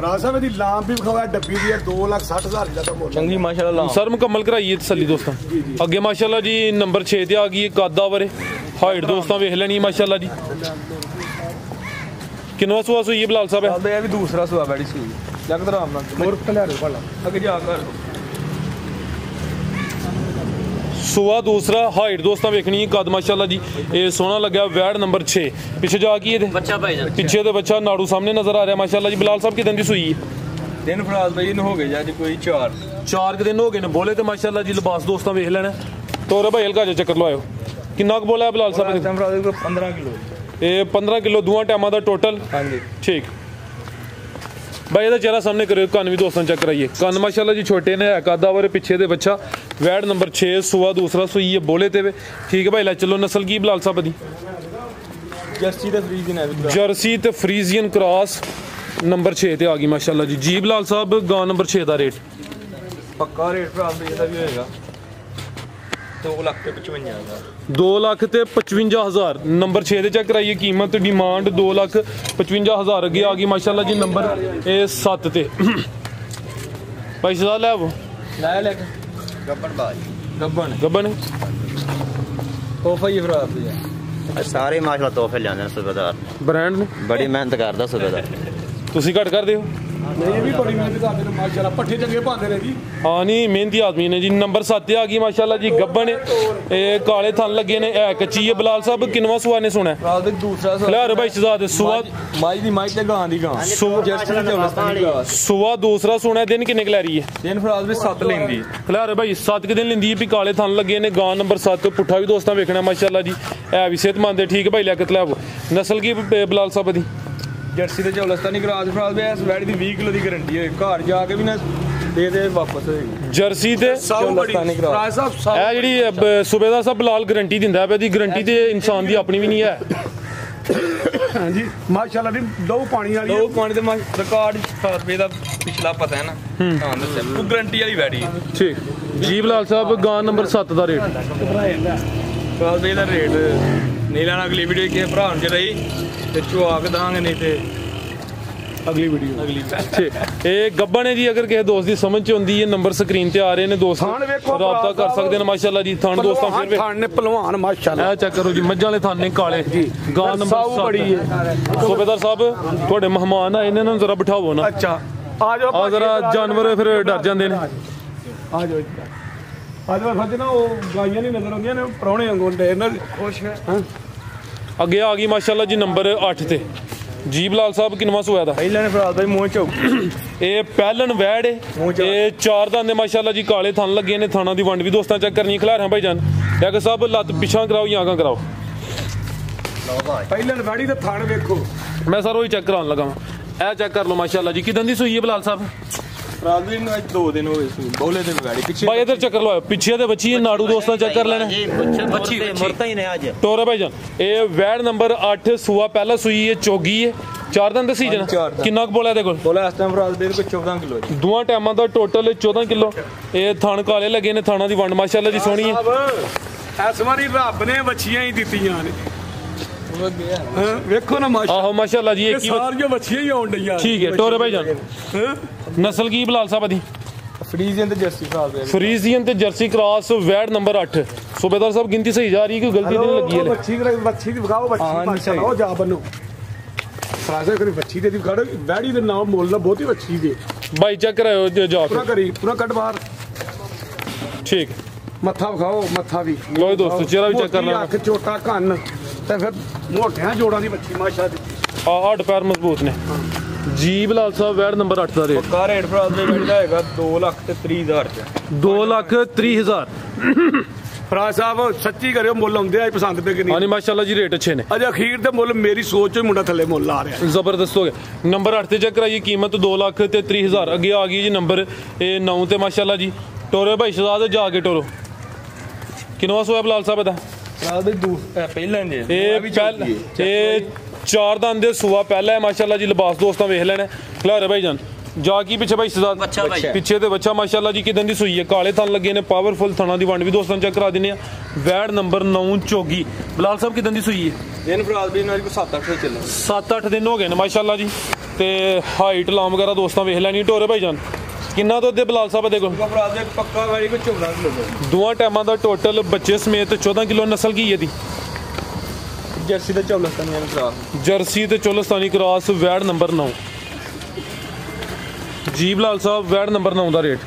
ਰਾਜ ਸਾਹਿਬ ਦੀ ਲਾਮ ਵੀ ਵਿਖਾਇਆ ਡੱਬੀ ਦੀ 2,60,000 ਦਾ ਮੁੱਲ ਚੰਗੀ ਮਾਸ਼ਾਅੱਲਾ ਸਰ ਮੁਕੰਮਲ ਕਰਾਈਏ ਤਸੱਲੀ ਦੋਸਤਾਂ ਅੱਗੇ ਮਾਸ਼ਾਅੱਲਾ ਜੀ ਨੰਬਰ 6 ਤੇ ਆ ਗਈ ਹੈ ਕਾਦਾ ਵਰੇ ਹਾਈਟ ਦੋਸਤਾਂ ਵੇਖ ਲੈਣੀ ਮਾਸ਼ਾਅੱਲਾ ਜੀ ਕਿੰਨਾ ਸੂਆ ਸੂਈ ਹੈ ਬਲਾਲ ਸਾਹਿਬ ਚੱਲਦੇ ਆ ਵੀ ਦੂਸਰਾ ਸੁਆ ਬੈੜੀ ਸੀ ਜਗਤ ਰਾਮ ਨਾਲ ਮੋਰ ਖਲਿਆੜੇ ਵਾਲਾ ਅੱਗੇ ਜਾ ਕਰ ਸੂਆ ਦੂਸਰਾ ਹਾਈਟ ਦੋਸਤਾਂ ਵੇਖਣੀ ਹੈ ਕਦ ਮਾਸ਼ਾਅੱਲਾ ਜੀ ਇਹ ਸੋਹਣਾ ਲੱਗਿਆ ਵੈੜ ਨੰਬਰ 6 ਪਿੱਛੇ ਜਾ ਕੀ ਇਹਦੇ ਬੱਚਾ ਭਾਈ ਜਾਨ ਪਿੱਛੇ ਤੇ ਬੱਚਾ ਨਾੜੂ ਸਾਹਮਣੇ ਨਜ਼ਰ ਆ ਰਿਹਾ ਮਾਸ਼ਾਅੱਲਾ ਜੀ ਬਲਾਲ ਸਾਹਿਬ ਕਿਦਾਂ ਦੀ ਸੂਈ ਹੈ ਦਿਨ ਫਰਾਲ ਬਈ ਇਹਨੂੰ ਹੋ ਗਏ ਜਾਂ ਕੋਈ 4 ਕੁ ਦਿਨ ਹੋ ਗਏ ਨੇ ਬੋਲੇ ਤੇ ਮਾਸ਼ਾਅੱਲਾ ਜੀ ਲਿਬਾਸ ਦੋਸਤਾਂ ਵੇਖ ਲੈਣਾ ਤੋਰੇ ਭਾਈ ਹਲਕਾ ਜਿਹਾ ਚੱਕਰ ਲਵਾਇਓ ਕਿੰਨਾ ਕੁ ਬੋਲਾ ਹੈ ਬਲਾਲ ਸਾਹਿਬ ਟਾਈਮ ਫਰਾਲ ਦੇ 15 ਕਿਲੋ ਇਹ 15 ਕਿਲੋ ਦੋਵਾਂ ਟਾਈਮਾਂ ਦਾ ਟੋਟਲ ਹਾਂਜੀ ਠੀਕ ਭਾਈ ਇਹਦਾ ਚਿਹਰਾ ਸਾਹਮਣੇ ਕਰਿਓ ਕੰਨ ਵੀ ਦੋਸਤਾਂ ਚੈੱਕ ਕਰਾਈਏ ਕੰਨ ਮਾਸ਼ਾਅੱਲਾ ਜੀ ਛੋਟੇ ਨੇ ਹੈ ਕਾਦਾ ਵਰੇ ਪਿੱਛੇ ਦੇ ਬੱਚਾ ਵੈੜ ਨੰਬਰ 6 ਸੂਆ ਦੂਸਰਾ ਸੂਈ ਹੈ ਬੋਲੇ ਤੇ ਵੇ ਠੀਕ ਹੈ ਭਾਈ ਲੈ ਚਲੋ ਨਸਲ ਕੀ ਬਲਾਲ ਸਾਹਿਬ ਦੀ ਜਰਸੀ ਤੇ ਫਰੀਜ਼ਨ ਹੈ ਵੀ ਜਰਸੀ ਤੇ ਫਰੀਜ਼ੀਅਨ ਕ੍ਰਾਸ ਨੰਬਰ 6 ਤੇ ਆ ਗਈ ਮਾਸ਼ਾਅੱਲਾ ਜੀ ਜੀ ਬਲਾਲ ਸਾਹਿਬ ਗਾਂ ਨੰਬਰ 6 ਦਾ ਰੇਟ ਪੱਕਾ ਰੇਟ ਫਰਾਲ ਦੇ ਇਹਦਾ ਵੀ ਹੋਏਗਾ 2,55,000 2,55,000 ਨੰਬਰ 6 ਤੇ ਚੈੱਕ ਕਰਾਈਏ ਕੀਮਤ ਡਿਮਾਂਡ 2,55,000 ਅੱਗੇ ਆ ਗਈ ਮਾਸ਼ਾਅੱਲਾ ਜੀ ਨੰਬਰ ਇਹ 7 ਤੇ ਭਾਈ ਸਾਹਿਬ ਲੈ ਆਵੋ ਲੈ ਕੇ ਗੱਬਣ ਬਾਜ ਗੱਬਨ ਤੋਹਫਾ ਹੀ ਫਰਾਲ ਦੇ ਸਾਰੇ ਮਾਸ਼ਾਅੱਲਾ ਤੋਹਫੇ ਲਿਆਉਂਦੇ ਨੇ ਸੂਬੇਦਾਰ ਬ੍ਰਾਂਡ ਨੇ ਬੜੀ ਮਿਹਨਤ ਕਰਦਾ ਸੂਬੇਦਾਰ ਤੁਸੀਂ ਘੱਟ ਕਰਦੇ ਹੋ ਨਹੀਂ ਇਹ ਵੀ ਬੜੀ ਮਿਹਨਤ ਕਰਦੇ ਨੇ ਮਾਸ਼ਾਅੱਲਾ ਪੱਠੇ ਚੰਗੇ ਪਾਉਂਦੇ ਨੇ ਜੀ ਹਾਂ ਨਹੀਂ ਮਿਹਨਤੀ ਆਦਮੀ ਨੇ ਜੀ ਨੰਬਰ 7 ਤੇ ਆ ਗਈ ਮਾਸ਼ਾਅੱਲਾ ਜੀ ਗੱਬਨ ਇਹ ਕਾਲੇ ਥਣ ਲੱਗੇ ਨੇ ਇਹ ਕੱਚੀ ਹੈ ਬਲਾਲ ਸਾਹਿਬ ਕਿੰਨਵਾ ਸੂਆ ਨੇ ਸੁਣਾ ਫਰਾਲ ਦੇ ਦੂਸਰਾ ਸੁਆ ਲੈ ਰੇ ਭਾਈ ਸ਼ਹਜ਼ਾਦ ਸੂਆ ਮਾਈ ਦੀ ਮਾਈ ਤੇ ਗਾਂ ਦੀ ਗਾਂ ਜਰਸੀ ਤੇ ਚੌਲਸਤਾਨੀ ਕਰਾਸ ਸੂਆ ਦੂਸਰਾ ਸੁਣਾ ਦਿਨ ਕਿੰਨੇ ਕੁ ਲੈ ਰਹੀ ਹੈ ਦਿਨ ਫਰਾਲ ਵੀ 7 ਲੈਂਦੀ ਲੈ ਰੇ ਭਾਈ 7 ਕੁ ਦਿਨ ਲੈਂਦੀ ਵੀ ਕਾਲੇ ਥਣ ਲੱਗੇ ਨੇ ਗਾਂ ਨੰਬਰ 7 ਪੁੱਠਾ ਵੀ ਦੋਸਤਾਂ ਵੇਖਣਾ ਮਾਸ਼ਾਅੱਲਾ ਜੀ ਇਹ ਵੀ ਸਿਹਤਮੰਦ ਹੈ ਠੀਕ ਹੈ ਭਾਈ ਲਿਆਕਤ ਲੈ ਆਵੋ ਨਸਲ ਕੀ ਬਲਾਲ ਸਾਹਿਬ ਦੀ ਜਰਸੀ ਤੇ ਚੌਲਸਤਾਨੀ ਕਰਾਸ ਫਰਾਲ ਦੇ ਇਸ ਵੈੜੀ ਦੀ 20 ਕਿਲੋ ਦੀ ਗਾਰੰਟੀ ਹੈ ਘਰ ਜਾ ਕੇ ਵੀ ਨਾ ਦੇ ਵਾਪਸ ਹੋਏਗੀ ਜਰਸੀ ਤੇ ਸਾਊ ਬੜੀ ਰਾਜ ਸਾਹਿਬ ਇਹ ਜਿਹੜੀ ਸੂਬੇਦਾਰ ਸਾਹਿਬ ਬਲਾਲ ਗਾਰੰਟੀ ਦਿੰਦਾ ਪਿਆ ਦੀ ਗਾਰੰਟੀ ਤੇ ਇਨਸਾਨ ਦੀ ਆਪਣੀ ਵੀ ਨਹੀਂ ਹੈ ਹਾਂਜੀ ਮਾਸ਼ਾਅੱਲਾ ਦੀ ਦੋ ਪਾਣੀ ਵਾਲੀ ਉਹ ਪਾਣੀ ਤੇ ਰਿਕਾਰਡ 7 ਰੁਪਏ ਦਾ ਪਿਛਲਾ ਪਤਾ ਹੈ ਨਾ ਹਾਂ ਦੱਸਿਆ ਉਹ ਗਾਰੰਟੀ ਵਾਲੀ ਵੈੜੀ ਠੀਕ ਜੀ ਬਲਾਲ ਸਾਹਿਬ ਗਾਂ ਨੰਬਰ 7 ਦਾ ਰੇਟ ਫਰਾਲ ਦੇ ਦਾ ਰੇਟ ਨਹੀਂ ਲੈਣਾ ਅਗਲੀ ਵੀਡੀਓ ਕਿਸੇ ਭਰਾ ਨੂੰ ਚ ਰਹੀ ਤੇ ਚੁਆਕ ਦਾਂਗੇ ਨਹੀਂ ਤੇ ਅਗਲੀ ਵੀਡੀਓ ਠੀਕ ਇਹ ਗੱਬਣ ਹੈ ਜੀ ਅਗਰ ਕਿਸੇ ਦੋਸਤ ਦੀ ਸਮਝ ਚ ਹੁੰਦੀ ਹੈ ਨੰਬਰ ਸਕਰੀਨ ਤੇ ਆ ਰਹੇ ਨੇ ਦੋਸਤ ਥਾਣ ਵੇਖੋ ਰਾਬਤਾ ਕਰ ਸਕਦੇ ਨੇ ਮਾਸ਼ਾਅੱਲਾ ਜੀ ਥਾਣ ਦੋਸਤਾਂ ਫਿਰ ਥਾਣ ਨੇ ਪਹਿਲਵਾਨ ਮਾਸ਼ਾਅੱਲਾ ਇਹ ਚੈੱਕ ਕਰੋ ਜੀ ਮੱਝਾਂ ਵਾਲੇ ਥਾਨ ਨੇ ਕਾਲੇ ਗਾਂ ਨੰਬਰ ਸਾਊ 7 ਬੜੀ ਹੈ ਸੂਬੇਦਾਰ ਸਾਹਿਬ ਤੁਹਾਡੇ ਮਹਿਮਾਨ ਆਏ ਨੇ ਇਹਨਾਂ ਨੂੰ ਜ਼ਰਾ ਬਿਠਾਵੋ ਨਾ ਅੱਛਾ ਆ ਜਾਓ ਆ ਜ਼ਰਾ ਜਾਨਵਰ ਫਿਰ ਡਰ ਜਾਂਦੇ ਨੇ ਆ ਜਾਓ ਅੱਜ ਸੱਚ ਨਾ ਉਹ ਗਾਈਆਂ ਨਹੀਂ ਨਜ਼ਰ ਆਉਂਦੀਆਂ ਨੇ ਪ੍ਰਾਹੁਣੇ ਵਾਂਗੂ ਡੇ ਨਾਲ ਖੁਸ਼ ਹੈ ਅੱਗੇ ਆ ਗਈ ਮਾਸ਼ਾਅੱਲਾ ਜੀ ਨੰਬਰ 8 ਤੇ ਜੀ ਬਲਾਲ ਸਾਹਿਬ ਕਿੰਨਵਾ ਸੋਇਆ ਦਾ ਪਹਿਲਾਂ ਨੇ ਫਰਾਲ ਦਾ ਮੂੰਹ ਚੌਕ ਇਹ ਪਹਿਲਨ ਵੈੜ ਏ ਇਹ 4 ਦੰਦ ਦੇ ਮਾਸ਼ਾਅੱਲਾ ਜੀ ਕਾਲੇ ਥਣ ਲੱਗੇ ਨੇ ਥਾਣਾ ਦੀ ਵੰਡ ਵੀ ਦੋਸਤਾਂ ਚੈੱਕ ਕਰਨੀ ਖਿਲਾਰਾਂ ਭਾਈ ਜਾਨ ਡਾਕਟਰ ਸਾਹਿਬ ਲੱਤ ਪਿਛਾਂ ਕਰਾਓ ਜਾਂ ਆਗਾਂ ਕਰਾਓ ਪਹਿਲਾਂ ਵਾੜੀ ਦਾ ਥਾਣ ਵੇਖੋ ਮੈਂ ਸਰ ਉਹੀ ਚੈੱਕ ਕਰਾਉਣ ਲੱਗਾ ਵਾਂ ਇਹ ਚੈੱਕ ਕਰ ਲਓ ਮਾਸ਼ਾਅੱਲਾ ਜੀ ਕਿਦਾਂ ਦੀ ਸੂਈ ਹੈ ਬਲਾਲ ਸਾਹਿਬ ਫਰਾਲ ਵੀ ਨੂੰ ਅੱਜ 2 ਦਿਨ ਹੋਏ ਸੀ ਬੋਲੇ ਤੇ ਵੈੜੀ ਪਿੱਛੇ ਭਾਈ ਇਧਰ ਚੱਕਰ ਲਵਾਓ ਪਿੱਛੇ ਦੇ ਬੱਚੀ ਹੈ ਨਾੜੂ ਦੋਸਤਾਂ ਚੈੱਕ ਕਰ ਲੈਣਾ ਬੱਚੀ ਮੁਰਤਾ ਹੀ ਨੇ ਅੱਜ ਟੋਰਾ ਭਾਈ ਜਾਨ ਇਹ ਵੈੜ ਨੰਬਰ 8 ਸੂਆ ਪਹਿਲਾ ਸੂਈ ਹੈ ਚੋਗੀ ਹੈ 4 ਦਿਨ ਦੱਸੀ ਜਨ ਚਾਰ ਦਿਨ। ਕਿੰਨਾ ਕੁ ਬੋਲਿਆ ਇਹਦੇ ਕੋਲ ਬੋਲਾ ਇਸ ਟਾਈਮ ਫਰਾਲ ਦੇ ਕੋਈ 14 ਕਿਲੋ ਜੀ ਦੋਵਾਂ ਟਾਈਮਾਂ ਦਾ ਟੋਟਲ 14 ਕਿਲੋ ਇਹ ਥਣ ਕਾਲੇ ਲੱਗੇ ਨੇ ਥਾਣਾ ਦੀ ਵੰਡ ਮਾਸ਼ਾਅੱਲਾ ਜੀ ਸੋਹਣੀ ਹੈ ਇਸ ਵਾਰੀ ਰੱਬ ਨੇ ਵੱਛੀਆਂ ਹੀ ਦਿੱਤੀਆਂ ਨੇ ਵੇਖੋ ਨਾ ਮਾਸ਼ਾਅੱਲਾ ਆਹੋ ਮਾਸ਼ਾਅੱਲਾ ਜੀ ਇਹ ਇੱਕ ਹੀ ਸਾਰੀਆਂ ਵੱਛੀਆਂ ਹੀ ਆਉਣ ਡਈਆਂ ਠੀਕ ਹੈ ਟੋਰੇ ਭਾਈ ਜਾਨ ਨਸਲ ਕੀ ਬਲਾਲ ਸਾਹਿਬ ਦੀ ਫਰੀਜ਼ਨ ਤੇ ਜਰਸੀ ਫਰਾਲ ਦੇ ਫਰੀਜ਼ੀਅਨ ਤੇ ਜਰਸੀ ਕ੍ਰਾਸ ਵੈੜ ਨੰਬਰ 8 ਸੂਬੇਦਾਰ ਸਾਹਿਬ ਗਿਣਤੀ ਸਹੀ ਜਾ ਰਹੀ ਹੈ ਕਿ ਗਲਤੀ ਨਹੀਂ ਲੱਗੀ ਹੈ ਵੱਛੀ ਦੀ ਵਿਖਾਓ ਵੱਛੀ ਮਾਸ਼ਾਅੱਲਾ ਉਹ ਜਾ ਬੰਨੋ ਫਰਾਜ਼ਾ ਕਰੀ ਵੱਛੀ ਦੇ ਦੀ ਖੜ ਵੈੜੀ ਦੇ ਨਾਮ ਮੁੱਲ ਨਾ ਬਹੁਤੀ ਵੱਛੀ ਦੇ ਬਾਈ ਚੈੱਕ ਕਰਾਇਓ ਜਾ ਪੂਰਾ ਕੇ ਕਰੀ ਪੂਰਾ ਕੱਢ ਬਾਹਰ ਠੀਕ ਮੱਥਾ ਵਿਖਾਓ ਮੱਥਾ ਵੀ ਲਓ ਦੋਸਤੋ ਚਿਹਰਾ ਵੀ ਚੈੱਕ ਕਰ ਮੋਟੀ ਲੈਣਾ ਅੱਖ ਛੋਟਾ ਕੰਨ ਤੇ ਫਿਰ ਮੋਟਿਆਂ ਜੋੜਾਂ ਦੀ ਵੱਛੀ ਮਾਸ਼ਾ ਦੀ ਆ ਹੱਡ ਪੈਰ ਮਜ਼ਬੂਤ ਨੇ ਜੀ ਬਲਾਲ ਸਾਹਿਬ ਵੈੜ ਨੰਬਰ 8 ਦਾ ਰੇਟ ਪੱਕਾ ਰੇਟ ਫਰਾਜ਼ ਦੇ ਵੈੜੀ ਦਾ ਹੈਗਾ 2,30,000 ਚ 2,30,000 ਫਰਾਜ਼ ਸਾਹਿਬ ਸੱਚੀ ਕਰਿਓ ਮੁੱਲ ਆਉਂਦੇ ਆ ਪਸੰਦ ਪੇ ਕਿ ਹਾਂਜੀ ਨਹੀਂ ਮਾਸ਼ਾਅੱਲਾ ਜੀ ਰੇਟ ਅੱਛੇ ਨੇ ਅਜੇ ਅਖੀਰ ਤੇ ਮੁੱਲ ਮੇਰੀ ਸੋਚ ਚੋਂ ਹੀ ਮੁੰਡਾ ਥੱਲੇ ਮੁੱਲ ਆ ਰਿਹਾ ਜ਼ਬਰਦਸਤ ਹੋ ਗਿਆ ਨੰਬਰ 8 ਤੇ ਚੈੱਕ ਕਰਾਈਏ ਕੀਮਤ 2,30,000 ਅੱਗੇ ਆ ਗਈ ਜੀ ਨੰਬਰ ਇਹ 9 ਤੇ ਮਾਸ਼ਾਅੱਲਾ ਜੀ ਟੋਰੇ ਭਾਈ ਸ਼ਹਜ਼ਾਦ ਜਾ ਕੇ ਟੋਰੋ ਕਿਨਵਾ ਸੋਇਆ ਬਲਾਲ ਸਾਹਿਬ ਦਾ ਫਰਾਜ਼ ਦੇ ਪਹਿਲਾਂ ਜੇ ਇਹ 4 ਦੰਦ ਦੇ ਸੂਆ ਪਹਿਲਾ ਹੈ ਮਾਸ਼ਾਅੱਲਾ ਜੀ ਲਿਬਾਸ ਦੋਸਤਾਂ ਵੇਖ ਲੈਣਾ ਖਲਾਰੇ ਭਾਈ ਜਾਨ ਜਾ ਕੀ ਪਿੱਛੇ ਭਾਈ ਸ਼ਹਜ਼ਾਦ ਪਿੱਛੇ ਤੇ ਬੱਚਾ ਮਾਸ਼ਾਅੱਲਾ ਜੀ ਕਿਦਾਂ ਦੀ ਸੂਈ ਹੈ ਕਾਲੇ ਥਣ ਲੱਗੇ ਨੇ ਪਾਵਰਫੁਲ ਥਣਾਂ ਦੀ ਵੰਡ ਵੀ ਦੋਸਤਾਂ ਚੈੱਕ ਕਰਾ ਦਿੰਨੇ ਆ ਵੈੜ ਨੰਬਰ 9 ਚੋਗੀ ਬਲਾਲ ਸਾਹਿਬ ਕਿਦਾਂ ਦੀ ਸੂਈ ਹੈ ਦਿਨ ਫਰਾਜ਼ ਵੀ ਨਾਲ 7-8 ਚੱਲੇ 7-8 ਦਿਨ ਹੋ ਗਏ ਨੇ ਮਾਸ਼ਾਅੱਲਾ ਜੀ ਤੇ ਹਾਈਟ ਲਾਮ ਵਗੈਰਾ ਦੋਸਤਾਂ ਵੇਖ ਲੈਣੀ ਟੋਰੇ ਭਾਈ ਜਾਨ ਕਿੰਨਾ ਦੁੱਧ ਦੇ ਬਲਾਲ ਸਾਹਿਬ ਦੇ ਕੋਲ ਫਰਾਜ਼ ਦੇ ਪੱਕਾ ਵੈੜੀ ਕੋ 14 ਕਿਲੋ ਦੋਵਾਂ ਟਾਈਮਾਂ ਦਾ ਟੋਟਲ ਬੱਚੇ ਸਮੇਤ 14 ਕਿਲੋ ਨਸਲ ਕੀ ਹੈ ਦੀ ਜਰਸੀ ਦਾ 14 ਫਰਾਜ਼ ਜਰਸੀ ਤੇ ਚੋਲਸਤਾਨੀ ਕ੍ਰਾਸ ਵੈੜ ਨੰਬਰ 9 ਜੀ ਬਲਾਲ ਸਾਹਿਬ ਵੈੜ ਨੰਬਰ 9 ਦਾ ਰੇਟ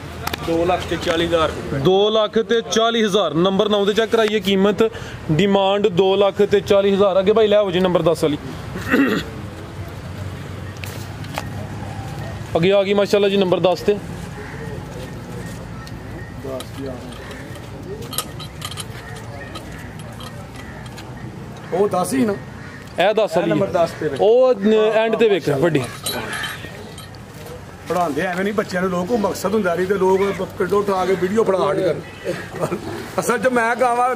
2,40,000 2,40,000 ਨੰਬਰ 9 ਤੇ ਚੈੱਕ ਕਰਾਈਏ ਕੀਮਤ ਡਿਮਾਂਡ 2,40,000 ਅੱਗੇ ਭਾਈ ਲੈ ਆਓ ਜੀ ਨੰਬਰ 10 ਵਾਲੀ ਅੱਗੇ ਆ ਗਈ ਮਾਸ਼ਾਅੱਲਾ ਜੀ ਨੰਬਰ 10 ਤੇ ਉਹ ਦੱਸ ਹੀ ਨਾ ਇਹ 10 ਵਾਲੀ ਨੰਬਰ 10 ਤੇ ਉਹ ਐਂਡ ਤੇ ਵੇਖ ਵੱਡੀ ਪੜਾਉਂਦੇ ਐਵੇਂ ਨਹੀਂ ਬੱਚਿਆਂ ਨੂੰ ਲੋਕ ਉਹ ਮਕਸਦ ਹੁੰਦਾ ਨਹੀਂ ਤੇ ਲੋਕ ਪਿੰਡੋਂ ਉਠਾ ਕੇ ਵੀਡੀਓ ਫੜਾ ਹਟ ਕਰਨ ਅਸਲ 'ਚ ਮੈਂ ਗਾਵਾਂ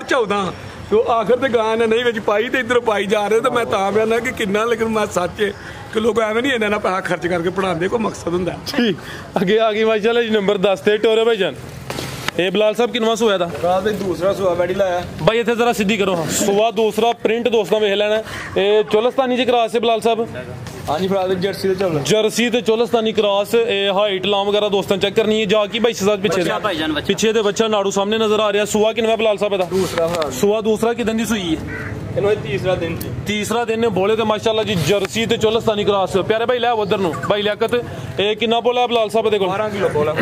ਚਾਹੁੰਦਾ ਤੇ ਆਖਰ ਤੇ ਗਾਂ ਨੇ ਨਹੀਂ ਵਿੱਚ ਪਾਈ ਤੇ ਇੱਧਰ ਪਾਈ ਜਾ ਰਹੇ ਤੇ ਮੈਂ ਤਾਂ ਕਹਿੰਦਾ ਕਿ ਕਿੰਨਾ ਲੇਕਿਨ ਮੈਂ ਸੱਚ ਕਿ ਲੋਕ ਐਵੇਂ ਨਹੀਂ ਇਹਨਾਂ ਨਾਲ ਪੈਸਾ ਖਰਚ ਕਰਕੇ ਪੜਾਉਂਦੇ ਕੋਈ ਮਕਸਦ ਹੁੰਦਾ ਠੀਕ ਅੱਗੇ ਆ ਗਈ ਮਾਸ਼ਾਅੱਲਾ ਜੀ ਨੰਬਰ 10 ਤੇ ਟੋਰੇ ਭਾਈ ਜਾਨ ਇਹ ਬਲਾਲ ਸਾਹਿਬ ਕਿਨਵਾ ਸੋਇਆ ਦਾ ਫਰਾਜ਼ ਦੇ ਦੂਸਰਾ ਸੁਆ ਵੈੜੀ ਲਾਇਆ ਭਾਈ ਇੱਥੇ ਜ਼ਰਾ ਸਿੱਧੀ ਕਰੋ ਸੁਆ ਦੂਸਰਾ ਪ੍ਰਿੰਟ ਦੋਸਤਾਂ ਵੇਖ ਲੈਣਾ ਇਹ ਚੋਲਸਤਾਨੀ ਚ ਕਰਾਸ ਹੈ ਬਲਾਲ ਸਾਹਿਬ ਹਾਂਜੀ ਫਰਾਜ਼ ਦੇ ਜਰਸੀ ਦੇ 14 ਜਰਸੀ ਤੇ ਚੋਲਸਤਾਨੀ ਕਰਾਸ ਇਹ ਹਾਈਟ ਲਾਮ ਵਗੈਰਾ ਦੋਸਤਾਂ ਚੈੱਕ ਕਰਨੀ ਹੈ ਜਾ ਕੀ ਭਾਈ ਸ਼ਹਜ਼ਾਦ ਪਿੱਛੇ ਦੇ ਬੱਚਾ ਨਾੜੂ ਸਾਹਮਣੇ ਨਜ਼ਰ ਆ ਰਿਹਾ ਸੁਆ ਕਿਨਵਾ ਬਲਾਲ ਸਾਹਿਬ ਦਾ ਦੂਸਰਾ ਫਰਾਜ਼ ਸੁਆ ਦੂਸਰਾ ਕਿਦਾਂ ਦੀ ਸੂਈ ਹੈ ਇਹਨੂੰ ਤੀਸਰਾ ਦਿਨ ਸੀ ਤੀਸਰਾ ਦਿਨ ਨੇ ਬੋਲੇ ਤੇ ਮਾਸ਼ਾਅੱਲਾ ਜੀ ਜਰਸੀ ਤੇ ਚੋਲਸਤਾਨੀ ਕਰਾਸ ਪਿਆਰੇ ਭਾਈ ਲੈ ਉਧਰ ਨੂੰ ਭਾਈ ਲਿਆਕਤ ਇਹ ਕਿੰਨਾ ਬੋਲਾ ਬਲਾਲ ਸਾਹਿਬ ਦੇ ਕੋਲ 12 ਕਿਲੋ ਬੋਲਾ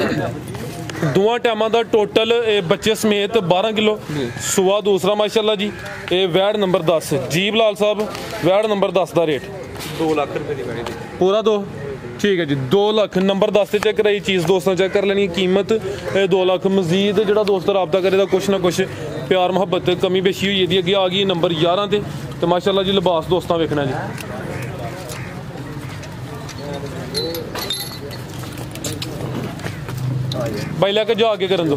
ਦੋਵਾਂ ਟਾਈਮਾਂ ਦਾ ਟੋਟਲ ਇਹ ਬੱਚੇ ਸਮੇਤ 12 ਕਿਲੋ ਸੁਆ ਦੂਸਰਾ ਮਾਸ਼ਾਅੱਲਾ ਜੀ ਇਹ ਵੈੜ ਨੰਬਰ 10 ਜੀ ਬਲਾਲ ਸਾਹਿਬ ਵੈੜ ਨੰਬਰ 10 ਦਾ ਰੇਟ 2 ਲੱਖ ਰੁਪਏ ਦੀ ਵੈੜੀ ਦੀ ਪੂਰਾ 2 ਠੀਕ ਹੈ ਜੀ 2 ਲੱਖ ਨੰਬਰ 10 ਤੇ ਚੈੱਕ ਕਰਾਈ ਚੀਜ਼ ਦੋਸਤਾਂ ਚੈੱਕ ਕਰ ਲੈਣੀ ਕੀਮਤ ਇਹ 2 ਲੱਖ ਮਜ਼ੀਦ ਜਿਹੜਾ ਦੋਸਤ ਰਾਬਤਾ ਕਰੇ ਦਾ ਕੁਛ ਨਾ ਕੁਛ ਪਿਆਰ ਮੁਹੱਬਤ ਕਮੀ ਬੇਸ਼ੀ ਹੋਈ ਇਹਦੀ ਅੱਗੇ ਆ ਗਈ ਨੰਬਰ 11 ਤੇ ਮਾਸ਼ਾਅੱਲਾ ਜੀ ਲਿਬਾਸ ਦੋਸਤਾਂ ਵੇਖਣਾ ਜੀ ਭਾਈ ਲੈ ਕੇ ਜਾ ਅੱਗੇ ਕਰਨ ਦੋ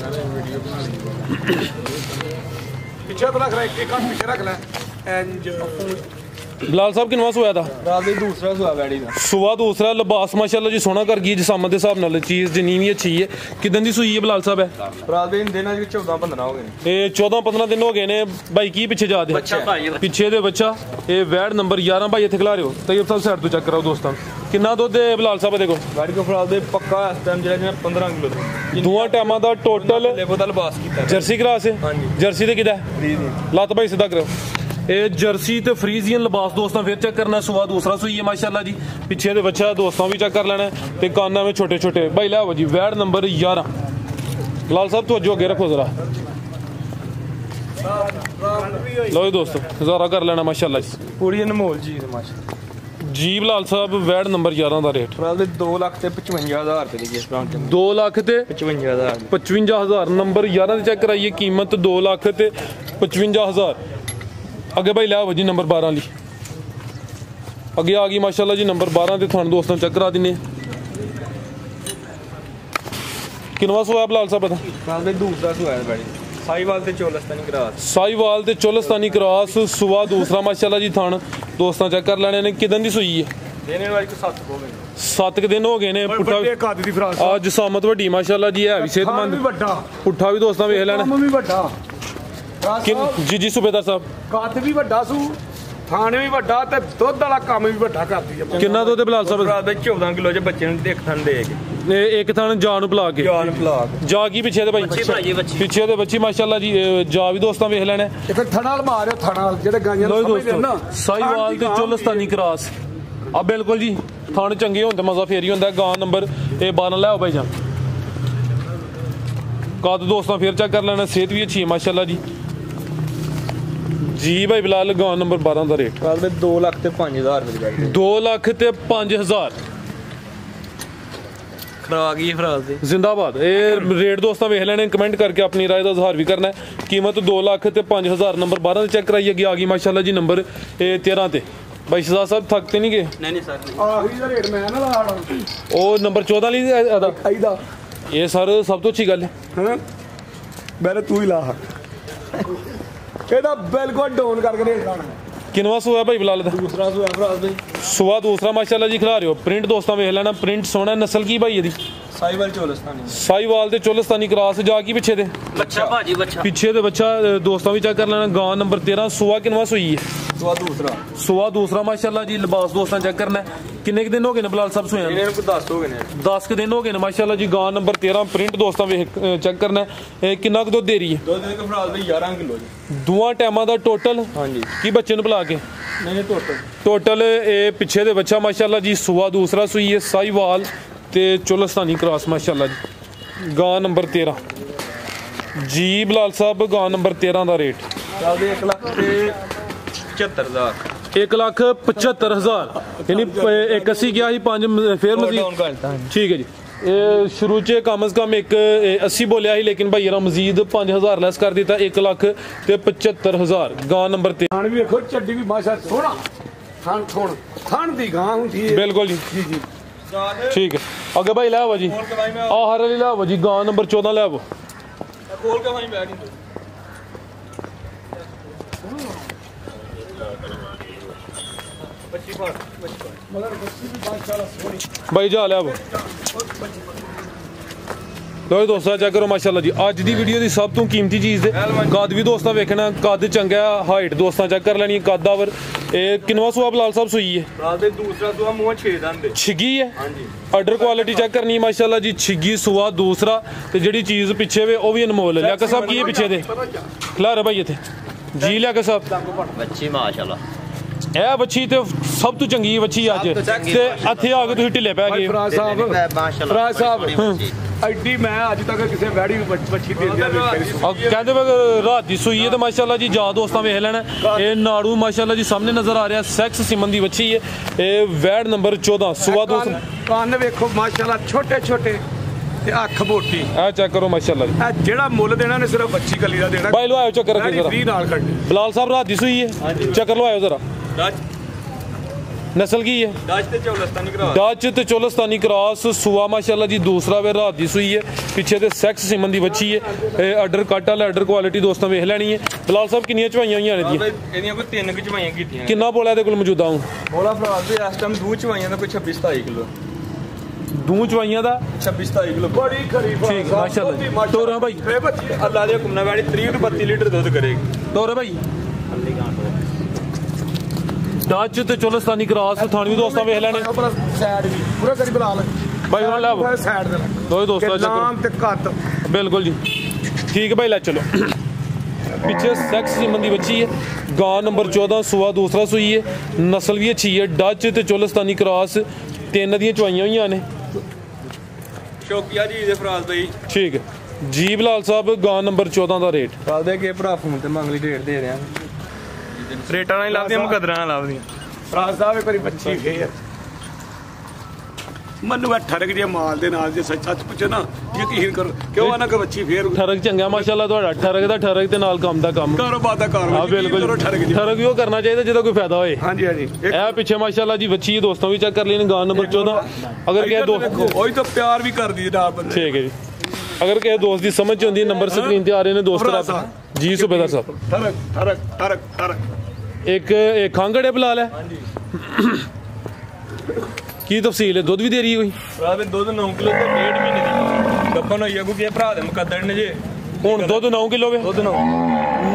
ਪਿੱਛੇ ਤਾਂ ਰੱਖ ਲੈ ਇੱਕ ਹੱਥ ਪਿੱਛੇ ਰੱਖ ਲੈ ਇੰਜ ਬਲਾਲ ਸਾਹਿਬ ਕਿਨਵਾ ਸੋਇਆ ਦਾ ਫਰਾਜ਼ ਦੇ ਦੂਸਰਾ ਸੁਆ ਵੈੜੀ ਦਾ ਸੁਆ ਦੂਸਰਾ ਲਿਬਾਸ ਮਾਸ਼ਾਅੱਲਾ ਜੀ ਸੋਹਣਾ ਕਰ ਗਈ ਜਿਸਾਮਤ ਦੇ ਹਿਸਾਬ ਨਾਲ ਚੀਜ਼ ਜਿੰਨੀ ਵੀ ਅੱਛੀ ਹੈ ਕਿਦਾਂ ਦੀ ਸੂਈ ਹੈ ਬਲਾਲ ਸਾਹਿਬ ਹੈ ਫਰਾਜ਼ ਦੇ ਦਿਨਾਂ ਵਿੱਚ 14-15 ਹੋ ਗਏ ਨੇ ਇਹ 14-15 ਦਿਨ ਹੋ ਗਏ ਨੇ ਭਾਈ ਕੀ ਪਿੱਛੇ ਜਾ ਦੇ ਪਿੱਛੇ ਦੇ ਬੱਚਾ ਇਹ ਵੈੜ ਨੰਬਰ 11 ਭਾਈ ਇੱਥੇ ਖਿਲਾ ਰਹੇ ਹੋ ਤੈਯਬ ਸਾਹਿਬ ਸਾਈਡ ਤੋਂ ਚੈੱਕ ਕਰਾਓ ਦੋਸਤਾਂ ਕਿੰਨਾ ਦੁੱਧ ਹੈ ਬਲਾਲ ਸਾਹਿਬ ਦੇ ਕੋਲ ਵੈੜੀ ਕੋ ਫਰਾਜ਼ ਦੇ ਪੱਕਾ ਇਸ ਟਾਈਮ ਜਿਹੜਾ 15 ਕਿਲੋ ਦੋਵਾਂ ਟਾਈਮਾਂ ਦਾ ਟੋਟਲ ਲੈਵਲ ਦਾ ਲਿਬਾਸ ਕੀਤਾ ਜਰਸੀ ਕਰਾਸ ਹੈ ਹਾਂਜੀ। ਜਰਸੀ ਤੇ ਕਿਦਾ ਲੱਤ ਭਾਈ ਸਿੱਧਾ ਕਰੋ ਇਹ ਜਰਸੀ ਤੇ ਫਰੀਜ਼ੀਅਨ ਲਿਬਾਸ ਦੋਸਤਾਂ ਫਿਰ ਚੈੱਕ ਕਰਨਾ ਸੁਆ ਦੂਸਰਾ ਸੂਈ ਹੈ ਮਾਸ਼ਾਅੱਲਾ ਜੀ ਪਿੱਛੇ ਦੇ ਬੱਚਾ ਦੋਸਤਾਂ ਵੀ ਚੈੱਕ ਕਰ ਲੈਣਾ ਤੇ ਕਾਨਾਂ ਵਿੱਚ ਛੋਟੇ ਛੋਟੇ ਭਾਈ ਲੈ ਆਓ ਜੀ ਵੈੜ ਨੰਬਰ 11 ਲਾਲ ਸਾਹਿਬ ਤੋਂ ਅੱਜੋ ਅੱਗੇ ਰੱਖੋ ਜ਼ਰਾ ਲਓ ਜੀ ਦੋਸਤੋ ਨਜ਼ਾਰਾ ਕਰ ਲੈਣਾ ਮਾਸ਼ਾਅੱਲਾ ਜੀ ਪੂਰੀ ਅਨਮੋਲ ਚੀਜ਼ ਮਾਸ਼ਾ ਜੀ ਬਲਾਲ ਸਾਹਿਬ ਵੈੜ ਨੰਬਰ 11 ਦਾ ਰੇਟ ਫਰਾਜ਼ ਦੇ 2 ਲੱਖ ਤੇ 55,000 ਰੁਪਏ ਦੀ ਇਸ ਬ੍ਰਾਂਚ 2 ਲੱਖ ਤੇ 55,000 55,000 ਨੰਬਰ 11 ਤੇ ਚੈੱਕ ਕਰਾਈਏ ਕੀਮਤ 2 ਲੱਖ ਤੇ 55,000 ਅੱਗੇ ਭਾਈ ਲੈ ਵਜੀ ਨੰਬਰ 12 ਲਈ ਅੱਗੇ ਆ ਗਈ ਮਾਸ਼ਾਅੱਲਾ ਜੀ ਨੰਬਰ 12 ਤੇ ਤੁਹਾਨੂੰ ਦੋਸਤਾਂ ਚੈੱਕ ਕਰਾ ਦਿੰਨੇ ਕਿਨਵਾ ਸੋਇਆ ਬਲਾਲ ਸਾਹਿਬ ਦਾ ਫਰਾਜ਼ ਦੇ ਦੂਸਰਾ ਸੁਆ ਹੈ ਬੜੀ ਸਾਈਵਾਲ ਤੇ ਚੋਲਸਤਾਨੀ ਕਰਾਸ ਸਾਈਵਾਲ ਤੇ ਚੋਲਸਤਾਨੀ ਕਰਾਸ ਸੁਆ ਦੂਸਰਾ ਮਾਸ਼ਾਅੱਲਾ ਜੀ ਥਣ ਦੋਸਤਾਂ ਚੈੱਕ ਕਰ ਲੈਣੇ ਨੇ ਕਿਦਾਂ ਦੀ ਸੂਈ ਹੈ ਦੇਣੇ ਵਾਲੀ ਕੋ 7 ਹੋ ਗਏ 7 ਦਿਨ ਹੋ ਗਏ ਨੇ ਪੁੱਠਾ ਵੱਡੇ ਕੱਦ ਦੀ ਫਰਾਜ਼ ਅੱਜ ਸਾਮਤ ਵੱਡੀ ਮਾਸ਼ਾਅੱਲਾ ਜੀ ਹੈ ਵੀ ਵੀ ਸਿਹਤਮੰਦ ਵੱਡਾ ਪੁੱਠਾ ਵੀ ਦੋਸਤਾਂ ਵੇਖ ਲੈਣਾ ਕੰਮ ਵੀ ਵੱਡਾ ਜੀ ਜੀ ਸੁਬੇਦਾਰ ਸਾਹਿਬ ਕੱਦ ਵੀ ਵੱਡਾ ਸੂ ਥਾਣੇ ਵੀ ਵੱਡਾ ਤੇ ਦੁੱਧ ਵਾਲਾ ਕੰਮ ਵੀ ਵੱਡਾ ਕਰਦੀ ਹੈ ਕਿੰਨਾ ਦੁੱਧ ਹੈ ਬਲਾਲ ਸਾਹਿਬ ਫਰਾਜ਼ ਦੇ 14 ਕਿਲੋ ਚ ਬੱਚੇ ਨੂੰ ਦੇਖਣ ਦੇ एक थान जान बुला के जा की पिछे दे भाई पिछे दे बच्ची माशाल्लाह जी जा भी दोस्तां वेख लेने फिर थनाल मारे थनाल जेडे गाइयां लो दोस्तों साहिवाल ते चोलस्तानी क्रॉस अब बिल्कुल जी थान चंगे होंदे मजा फेर ही होंदा गां नंबर 12 ले आओ भाई जान कद दोस्तां फिर चेक कर लेना सेहत भी अच्छी है माशाल्लाह जी भाई बिलाल गां नंबर 12 का रेट 2 लाख ते 5000 2 लाख ते 5000 खराक ही फराज दे जिंदाबाद ये रेट दोस्तों वेख लेने कमेंट करके अपनी राय का इजहार भी करना है कीमत 2 लाख ते 5000 नंबर 12 चेक कराइए आ गई माशाल्लाह जी नंबर 13 ते भाई शहजाद साहब थकते नहीं गए नहीं सर आखिरी दा रेट मैं ना लाड़ा ओ नंबर 14 ली आईदा ये सर सब तो अच्छी गल है हां मैंने तू ही ला ਇਹਦਾ ਬਿਲਕੁਲ ਡਾਊਨ ਕਰਕੇ ਰੇਟ ਲਾਣਾ किनवा सुआ भाई बिलाल दा दूसरा सुआ फराज भाई सुआ दूसरा माशाल्लाह जी खिला रहे हो प्रिंट दोस्तों वेख लेना प्रिंट सोना नस्ल की भाई यदी साहिवाल चोलस्तानी साहिवाल ते चोलस्तानी क्रॉस जा की पीछे दे बच्चा भाजी बच्चा पीछे दे बच्चा दोस्तों भी चेक कर लेना गां नंबर 13 सुआ किनवा सुई है सुआ दूसरा माशाल्लाह जी लिबास दोस्तों चेक करना किन्ने दिन हो गए ने बिलाल साहब सुए 10 हो गए ने 10 के दिन हो गए ने माशाल्लाह जी गां नंबर 13 प्रिंट दोस्तों वेख चेक करना किन्ना दुध दे रही है दुध दे के फराज भाई 11 किलो जी दोवां टाइमां दा टोटल हां जी की बच्चे नु बुला के नहीं टोटल ये पीछे दे बच्चा माशाल्लाह जी सुआ दूसरा सुई है साहिवाल ते चोलस्तानी क्रॉस माशाल्लाह जी गां नंबर 13 जी बिलाल साहब गां नंबर 13 का रेट 1,75,000 यानी 81 गया ही 5 फिर मजीद ठीक है जी शुरू च कम अज कम 180 बोलिया ही लेकिन भाई मजीद 5000 लैस कर दिता 1,75,000 गां नंबर 13 खान भी देखो चड्डी भी माशा सोना खान थोड़ खान दी गां हुंदी है बिल्कुल जी जी ठीक है अगे भाई ले आओ जी हर वाली ले आओ जी गां नंबर 14 ले आओ खोल के भाई बैठ भाई जा ले आओ लो दोस्तों चेक करो माशाल्लाह जी अज दी वीडियो दी सब तो कीमती चीज़ है कद भी दोस्तों वेखना कद चंगा हाइट दोस्तों चेक कर लेनी कद आवर किनवा सुआ बिलाल साहब सुई है दूसरा सुआ मुंह 6 दंद छिगी है ऑर्डर क्वालिटी चेक करनी है माशाल्लाह जी छिगी सुआ दूसरा ते जेड़ी चीज़ पिछे वे वो भी अनमोल है लियाकत साहब की है पिछे दे खिला रहे भाई इत्थे जी लियाकत साहब बच्ची माशाल्लाह ए बच्ची ते सब तो चंगी बच्ची अज ते हथे आ के तुसीं ढिले पै गए फराज साहब माशाल्लाह फराज साहब एडी मैं अज तक किसी वैड़ी बच्ची दे दिया कहते रात की सुई है तो माशाल्लाह जी जा दोस्तां वेख लेना ये नाड़ू माशाल्लाह जी सामने नजर आ रहा सैक्स सिमन दी बच्ची है ये वैड़ नंबर 14 सुबह दूसरा कान देखो माशाल्लाह छोटे छोटे ते अख मोटी आ चेक करो माशाल्लाह ए जेड़ा मुੱਲ देना ने सिर्फ बच्ची कली दा देना भाई लो आयो चक्कर रखिए फ्री नाल खड़नी बिलाल साहब रात की सुई है चक्कर लो आयो जरा नस्ल की है डच ते चोलस्तानी क्रॉस सुआ माशाल्लाह जी दूसरा वे रात की सुई है पीछे ते सैक्स सिमन दी बच्ची है ऑर्डर कट वाला ऑर्डर क्वालिटी दोस्तों वेख लैनी है बिलाल साहब किन्नियां चवाइयां होईयां ने एदियां कोई 3 कि चवाइयां कीतियां किन्ना बोला दे कोल मौजूदा हूं बोला फराज दे इस टाइम दू चवाइयां दा कोई 26 27 किलो दू चवाइयां दा 26 27 किलो बड़ी खरीफ ठीक माशाल्लाह तो रहा भाई ए बच्ची अल्लाह दे हुक्म नाल वाली 30 तो 32 लीटर दूध करेगी तो रहा भाई डच ते चोलस्तानी क्रॉस थानी दोस्तों वेख लेने साइड भी पूरा करी बिलाल भाई हुन ले पूरा साइड दे दो दोस्तों नाम ते कद बिल्कुल जी ठीक है भाई ले चलो पीछे सैक्स सिमन दी बच्ची है गां नंबर 14 सुआ दूसरा सुई है नस्ल भी अच्छी है डच ते चोलस्तानी क्रॉस 3 दियां चवाइयां होईयां ने शौकिया जी दे फराज भाई ठीक है जी बिलाल साहब गां नंबर 14 का रेट फराज दे के भरा फोन ते मंगली रेट दे रहे हैं रेटा नहीं लादियां मुकदरा नहीं लादियां फराज साहब एक बारी बच्ची फेर मनु ठरक जे माल दे नाल जे सच्चा पुछे ना यकीन कर क्यों आना कि बच्ची फेर ठरक चंगा माशाल्लाह ਤੁਹਾਡਾ ਠਰਕ ਤੇ ਨਾਲ ਕੰਮ ਦਾ ਕੰਮ कारोबार दा कार हां बिल्कुल ठरक भी वो करना चाहिए ਜਿਹਦਾ ਕੋਈ ਫਾਇਦਾ ਹੋਏ हां जी हां जी ਇਹ ਪਿੱਛੇ ਮਾਸ਼ਾਅੱਲਾ ਜੀ ਬੱਚੀ ਦੋਸਤों ਵੀ ਚੈੱਕ ਕਰ ਲੈਣ गां नंबर 14 अगर कहे दोस्त वही तो प्यार भी कर दी जनाब बंदे ठीक है जी अगर कहे दोस्त की समझ होंदी नंबर स्क्रीन ते आ रहे ने दोस्त जी सूबेदार साहब ठरक ठरक ठरक ठरक एक खांगड़े बुला ले की तफसील है दुध भी दे रही है कोई रात दुध 9 किलो तो 1.5 महीने दी ਗੱਪਨ ਹੋਈ ਅਗੂ ਕੇ ਭਰਾ ਦੇ ਮੁਕੱਦਰ ਨੇ ਜੇ ਹੁਣ ਦੁੱਧ 9 ਕਿਲੋ ਵੇ ਦੁੱਧ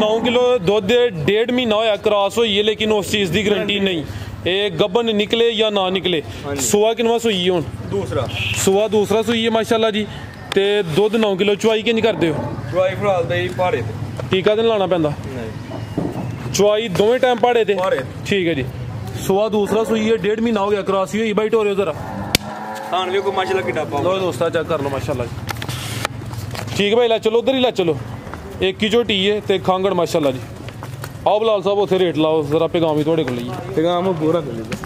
9 ਕਿਲੋ ਦੁੱਧ 1.5 ਮਹੀਨਾ ਹੋਇਆ ਕ੍ਰਾਸ ਹੋਈ ਹੈ लेकिन उस चीज़ की गारंटी नहीं ये गबन निकले या ना निकले सुआ किनवा सूई है हुण दूसरा सुआ दूसरा सूई है माशाल्लाह जी ते दुध 9 किलो चवाई किंज करदे हो चवाई फिलहाल ते पहाड़े ते टीका ते लाना पैंदा चवाई दोवें टाइम पहाड़े ते ठीक है जी सुआ दूसरा सूई है 1.5 महीना हो गया क्रॉसी हुई बाई टोरियो जरा खान भी को माशाल्लाह किड्डा पाओ लो दोस्ता चेक कर लो माशाल्लाह ठीक है भाई ला चलो उधर ही ला चलो एक ही झोटी है ते खांगड़ माशाल्लाह जी आओ बलाल साहब उथे रेट लाओ जरा पैगाम ही थोड़े को लईए पैगाम पूरा कर लीजिए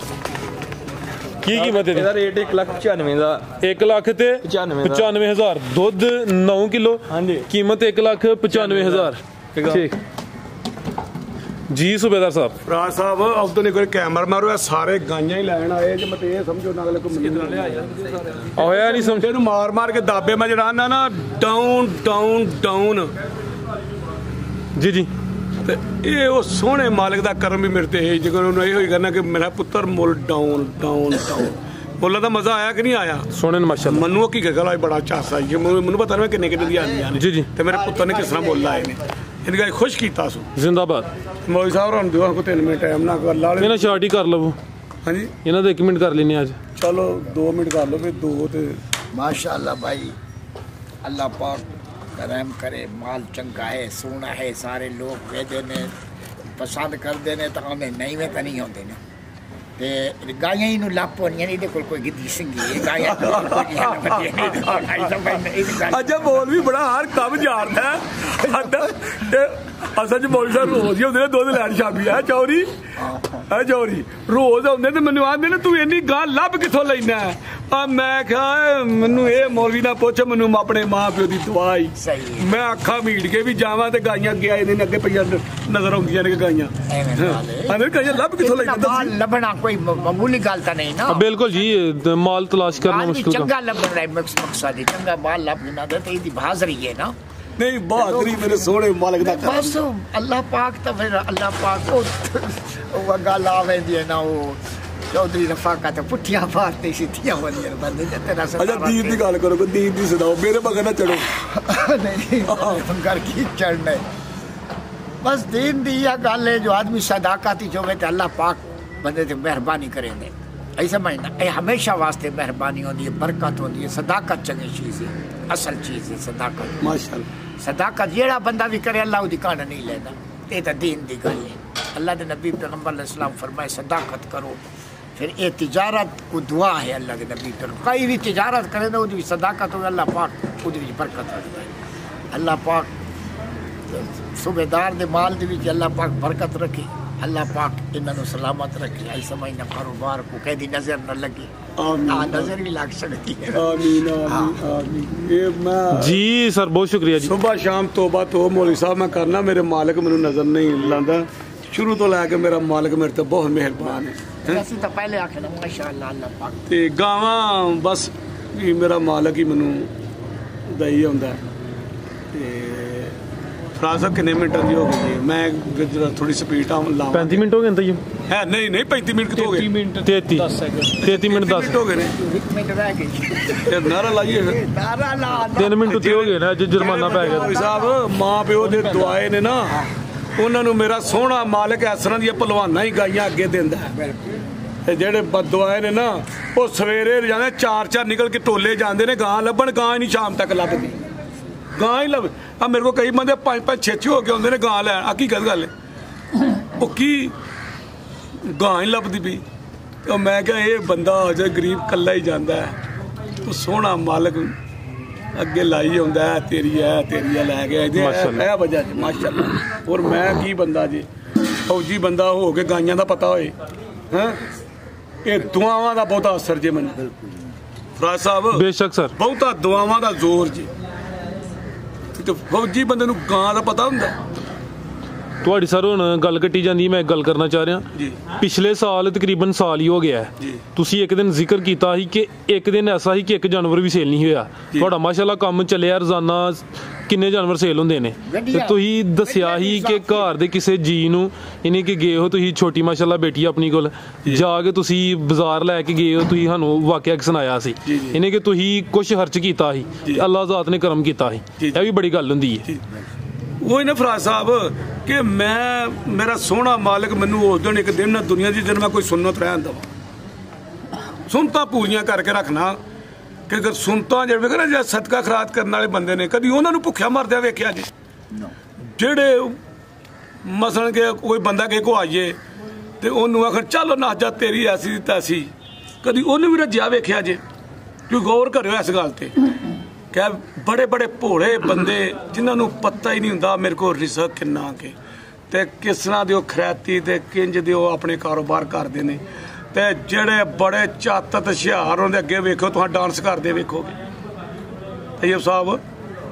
की कीमत है ਇਹਦਾ ਰੇਟ 1,95,000 ਦਾ 1 ਲੱਖ ਤੇ 95,000 ਦੁੱਧ 9 ਕਿਲੋ ਹਾਂਜੀ ਕੀਮਤ 1,95,000 ਠੀਕ ਜੀ ਸੁਬੇਦਾਰ ਸਾਹਿਬ ਰਾਜ ਸਾਹਿਬ ਉਦੋਂ ਨੇ ਕੋਈ ਕੈਮਰਾ ਮਾਰੋ ਸਾਰੇ ਗਾਈਆਂ ਹੀ ਲੈਣ ਆਏ ਜੇ ਮਤੇ ਇਹ ਸਮਝੋ ਨਾ ਅਗਲੇ ਘੁੰਮੀ ਹੋਇਆ ਨਹੀਂ ਸਮਝ ਇਹਨੂੰ ਮਾਰ ਮਾਰ ਕੇ ਦਾਬੇ ਮੈਂ ਜਿਹੜਾ ਨਾ ਡਾਊਨ ਡਾਊਨ ਡਾਊਨ ਜੀ ਜੀ ਤੇ ਇਹ ਉਹ ਸੋਹਣੇ ਮਾਲਕ ਦਾ ਕਰਮ ਵੀ ਮੇਰੇ ਤੇ ਹੈ ਜਿਵੇਂ ਉਹਨੂੰ ਇਹ ਹੋਈ ਕਰਨਾ ਕਿ ਮੇਰਾ ਪੁੱਤਰ ਮੁੱਲ ਡਾਊਨ ਡਾਊਨ ਡਾਊਨ ਮੁੱਲਾਂ ਦਾ ਮਜ਼ਾ ਆਇਆ ਕਿ ਨਹੀਂ ਆਇਆ ਸੋਹਣੇ ਮਾਸ਼ਾਅੱਲਾ ਮੈਨੂੰ ਕੀ ਗੱਲ ਬੜਾ ਚਾਸਾ ਜੀ ਮੈਨੂੰ ਪਤਾ ਨਹੀਂ ਕਿੰਨੇ ਕਿੰਨੇ ਦੀਆਂ ਆਉਂਦੀਆਂ ਨੇ ਜੀ ਜੀ ਤੇ ਮੇਰੇ ਪੁੱਤਰ ਨੇ ਕਿਸ ਤਰ੍ਹਾਂ ਮੁੱਲ ਆਏ ਨੇ ਇਹਦੀ ਗੱਲ ਖੁਸ਼ ਕੀਤਾ ਸੋ ਜ਼ਿੰਦਾਬਾਦ ਮੌਲੀ ਸਾਹਿਬ ਨੂੰ ਦਿਓ ਕੋ 3 ਮਿੰਟ ਟਾਈਮ ਨਾ ਕਰ ਲਾ ਇਹਨਾਂ ਸ਼ਾਰਟ ਹੀ ਕਰ ਲਵੋ ਹਾਂਜੀ ਇਹਨਾਂ ਦਾ 1 ਮਿੰਟ ਕਰ ਲੈਨੇ ਅੱਜ ਚਲੋ 2 ਮਿੰਟ ਕਰ ਲਓ ਫਿਰ 2 ਤੇ माशाल्लाह भाई अल्लाह पाक करम करे माल चंगा है सोना है सारे लोग कहते ने पसंद करते ने तो हमें नहीं में तो नहीं होते ने ते गायां ही नु लापो नहीं दे कोई गिद्दी सिंगी है गायां अच्छा बोल भी बड़ा हर कम जानता है असल च मौली साहब रोज ही होंगे दुध लैन शामी है चौरी है चौरी रोज आते तो मैंने आते तू इन्नी गां लभ कितों लेना मैं क्या मैनू ये मौलवी ना पुछ मैनू अपने मां प्यो की दवाई मैं अखा मीट के भी जावा तो गाइयां अगे आए दिन अगे पईयां नजर आउंदियां ने गाइयां गाइयां लभ कितों लेना लभना कोई मामूली गल तो नहीं ना बिल्कुल जी माल तलाश करना मुश्किल चंगा लभना मकसद है चंगा माल लभना तो इसकी बहादुरी है ना नहीं बहादुरी मेरे सोहने मालिक दा बस अल्लाह पाक तो फिर अल्लाह पाक वो गल आवेंदी है ना वो चौधरी रफाका तो पुठियां मारते सीधियां वालियां बंदे तेरा अच्छा दीन दी गल करो दीन दी सुनाओ मेरे मगर ना चढ़ो नहीं घर की चढ़ना बस दीन दी या गल है जो आदमी सदाकत ही होवे ते अल्लाह पाक बंदे ते मेहरबानी करेंगे ऐसा समझना ये हमेशा वास्ते मेहरबानी होती है बरकत होती है सदाकत चंगी चीज़ है असल चीज़ है सदाकत माशाअल्लाह सदाकत जेड़ा बंदा भी करे अल्लाह उदी कान नहीं लेना ये तो दीन दी गल है अल्लाह के नबी पैगंबर अलैहि सलाम फरमाए सदाकत करो फिर ये तिजारत को दुआ है अल्लाह के नबी पर कई भी तिजारत करे तो उदी सदाकत हो अल्लाह पाक उदी बरकत रखता है अल्लाह पाक सूबेदार दे माल दे विच अल्लाह पाक बरकत रखे अल्लाह पाक इन्होंने सलामत रखे आई समझना कारोबार को कहदी नजर न लगे नजर भी लग सकती है आमीन आमीन ये मैं जी सर बहुत शुक्रिया जी सुबह शाम तौबा तो मौलवी साहब मैं करना मेरे मालिक मैनू नजर नहीं लांदा शुरू तो लैके मेरा मालिक मेरे तो बहुत मेहरबान है ਅਸੀਂ ਤਾਂ ਪਹਿਲੇ ਆਖਿਆ ਨਾ ਮਾਸ਼ਾਅੱਲਾ ਅੱਲਾਹ ਪਾਕ ਤੇ ਗਾਵਾਂ ਬਸ ਵੀ ਮੇਰਾ ਮਾਲਕ ਹੀ ਮੈਨੂੰ ਦਈ ਹੁੰਦਾ ਤੇ ਫਰਾਜ਼ ਸਾਹਿਬ ਕਿੰਨੇ ਮਿੰਟਾਂ ਦੀ ਹੋ ਗਈ ਮੈਂ ਜਰਾ ਥੋੜੀ ਸਪੀਡ ਆ ਲਾਵਾਂ 35 ਮਿੰਟ ਹੋ ਗਏ ਤਾਂ ਜੀ ਹੈ ਨਹੀਂ 35 ਮਿੰਟ ਕਿਤੋਂ ਹੋ ਗਏ 30 ਮਿੰਟ 33 10 ਸੈਕਿੰਡ 33 ਮਿੰਟ 10 ਹੋ ਗਏ ਨੇ 1 ਮਿੰਟ ਰਹਿ ਗਈ ਇਹ ਨਾਰਾ ਲਾਈਏ ਫਿਰ ਨਾਰਾ ਲਾ 3 ਮਿੰਟ ਉੱਤੇ ਹੋ ਗਏ ਨਾ ਅੱਜ ਜੁਰਮਾਨਾ ਪੈ ਗਿਆ ਮੌਲਵੀ ਸਾਹਿਬ ਮਾਂ ਪਿਓ ਦੇ ਦੁਆਏ ਨੇ ਨਾ ਉਹਨਾਂ ਨੂੰ ਮੇਰਾ ਸੋਹਣਾ ਮਾਲਕ ਇਸ ਤਰ੍ਹਾਂ ਦੀਆਂ ਭਲਵਾਨਾਂ ਹੀ ਗਾਈਆਂ ਅੱਗੇ ਦਿੰਦਾ ਹੈ ਤੇ ਜਿਹੜੇ ਬਦਦੁਆਏ ਨੇ ਨਾ ਉਹ ਸਵੇਰੇ ਜਾਂਦੇ 4 ਨਿਕਲ ਕੇ ਟੋਲੇ ਜਾਂਦੇ ਨੇ ਗਾਂ ਲੱਭਣ ਗਾਂ ਹੀ ਨਹੀਂ ਸ਼ਾਮ ਤੱਕ ਲੱਭਦੀ ਗਾਂ ਹੀ ਲੱਭ ਆ ਮੇਰੇ ਕੋਲ ਕਈ ਬੰਦੇ 5 6 ਹੋ ਕੇ ਆਉਂਦੇ ਨੇ ਗਾਂ ਲੈਣ ਆ ਕੀ ਗੱਲ ਹੈ ਉਹ ਕੀ ਗਾਂ ਹੀ ਲੱਭਦੀ ਪਈ ਤੇ ਮੈਂ ਕਿਹਾ ਇਹ ਬੰਦਾ ਹੋ ਜਾਏ ਗਰੀਬ ਕੱਲਾ ਹੀ ਜਾਂਦਾ ਹੈ ਉਹ ਸੋਹਣਾ ਮਾਲਕ ਅੱਗੇ ਲਾਈ ਹੁੰਦਾ ਹੈ ਤੇਰੀ ਹੈ ਲੈ ਗਿਆ ਇਹ ਵਜ੍ਹਾ ਜੀ ਮਾਸ਼ਾਅੱਲਾ ਔਰ ਮੈਂ ਕੀ ਬੰਦਾ ਜੀ ਫੌਜੀ ਬੰਦਾ ਹੋ ਕੇ ਗਾਈਆਂ ਦਾ ਪਤਾ ਹੋਏ ਹੈਂ ਇਹ ਦੁਆਵਾਂ ਦਾ ਬਹੁਤਾ ਅਸਰ ਜੇ ਮੈਨੂੰ ਫਰਾਜ਼ ਸਾਹਿਬ ਬੇਸ਼ੱਕ ਸਰ ਬਹੁਤਾ ਦੁਆਵਾਂ ਦਾ ਜ਼ੋਰ ਜੀ ਤੇ ਫੌਜੀ ਬੰਦੇ ਨੂੰ ਗਾਂ ਦਾ ਪਤਾ ਹੁੰਦਾ ਤੁਹਾਡੀ ਸਰ ਹੁਣ ਗੱਲ ਕੱਟੀ ਜਾਂਦੀ ਮੈਂ ਇੱਕ ਗੱਲ ਕਰਨਾ ਚਾਹ ਰਿਹਾ ਜੀ ਪਿਛਲੇ ਸਾਲ ਤਕਰੀਬਨ ਸਾਲ ਹੀ ਹੋ ਗਿਆ ਜੀ ਤੁਸੀਂ ਇੱਕ ਦਿਨ ਜ਼ਿਕਰ ਕੀਤਾ ਸੀ ਕਿ ਇੱਕ ਦਿਨ ਐਸਾ ਸੀ ਕਿ ਇੱਕ ਜਾਨਵਰ ਵੀ ਸੇਲ ਨਹੀਂ ਹੋਇਆ ਤੁਹਾਡਾ ਮਾਸ਼ਾਅੱਲਾ ਕੰਮ ਚੱਲਿਆ ਰੋਜ਼ਾਨਾ ਕਿੰਨੇ ਜਾਨਵਰ ਸੇਲ ਹੁੰਦੇ ਨੇ ਤੇ ਤੁਸੀਂ ਦੱਸਿਆ ਸੀ ਕਿ ਘਰ ਦੇ ਕਿਸੇ ਜੀ ਨੂੰ ਇਹਨੇ ਕਿ ਗਏ ਹੋ ਤੁਸੀਂ ਛੋਟੀ ਮਾਸ਼ਾਅੱਲਾ ਬੇਟੀ ਆਪਣੀ ਕੋਲ ਜਾ ਕੇ ਤੁਸੀਂ ਬਾਜ਼ਾਰ ਲੈ ਕੇ ਗਏ ਹੋ ਤੁਸੀਂ ਸਾਨੂੰ ਵਾਕਿਆ ਸੁਣਾਇਆ ਸੀ ਇਹਨੇ ਕਿ ਤੁਸੀਂ ਕੁਝ ਖਰਚ ਕੀਤਾ ਸੀ ਤੇ ਅੱਲਾਹ ਜ਼ਾਤ ਨੇ ਕਰਮ ਕੀਤਾ ਸੀ ਇਹ ਵੀ ਬੜੀ ਗੱਲ ਹੁੰਦੀ ਹੈ वो ना फराज साहब कि मैं मेरा सोहना मालिक मैनू उस दिन एक दिन दुनिया की दिन मैं कोई सुन्नत रहन दवा सुनता पूरियां करके रखना कि अगर सुनता जिहड़े ना जे सदका खरात करने वाले बंदे ने कभी उन्होंने भुखिया मरदे वेख्या जी जेड़े मसलन के कोई बंदा किसे को आइए तो उन्होंने आखर चलो ना जा तेरी ऐसी तैसी कभी उन्हें भी रज्या वेख्या जे क्यों गौर करो इस गल ते क्या बड़े बड़े भोले बंदे जिन्होंने पता ही नहीं होंदा मेरे को रिस्क किन्ना के ते किस तरह दे खरैती ते किंज दे अपने कारोबार करते हैं ते जेड़े बड़े चातत हुशियार होंदे अगे वेखो तुहां डांस करते वेखोगे तैयब साहब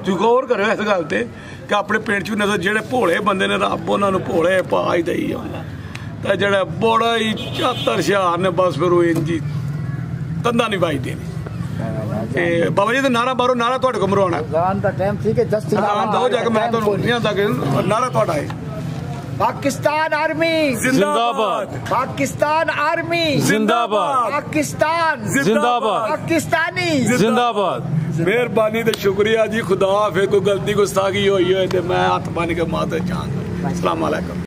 तुसीं गौर करो इस गल ते कि अपने पिंड च भी नजर जेड़े भोले बंदे ने रब उन्होंने भोले पाज देई आउंदा ते जेड़े बड़ा ही चातर हुशियार ने बस फिर इंजी कंधा नहीं बजदे ने बाबा जी नारा मारो नारा तुहाडे कोल मरवाना दो जाके मैं तुहानूं नहीं आंदा कि नारा तुहाडा है पाकिस्तान आर्मी जिंदाबाद पाकिस्तान आर्मी जिंदाबाद पाकिस्तान जिंदाबाद पाकिस्तानी जिंदाबाद मेहरबानी ते शुक्रिया जी खुदा हाफिज़ कोई गलती गुस्ताखी होई होए ते मैं हत्थ बन के माते चांग अस्सलाम वालेकुम।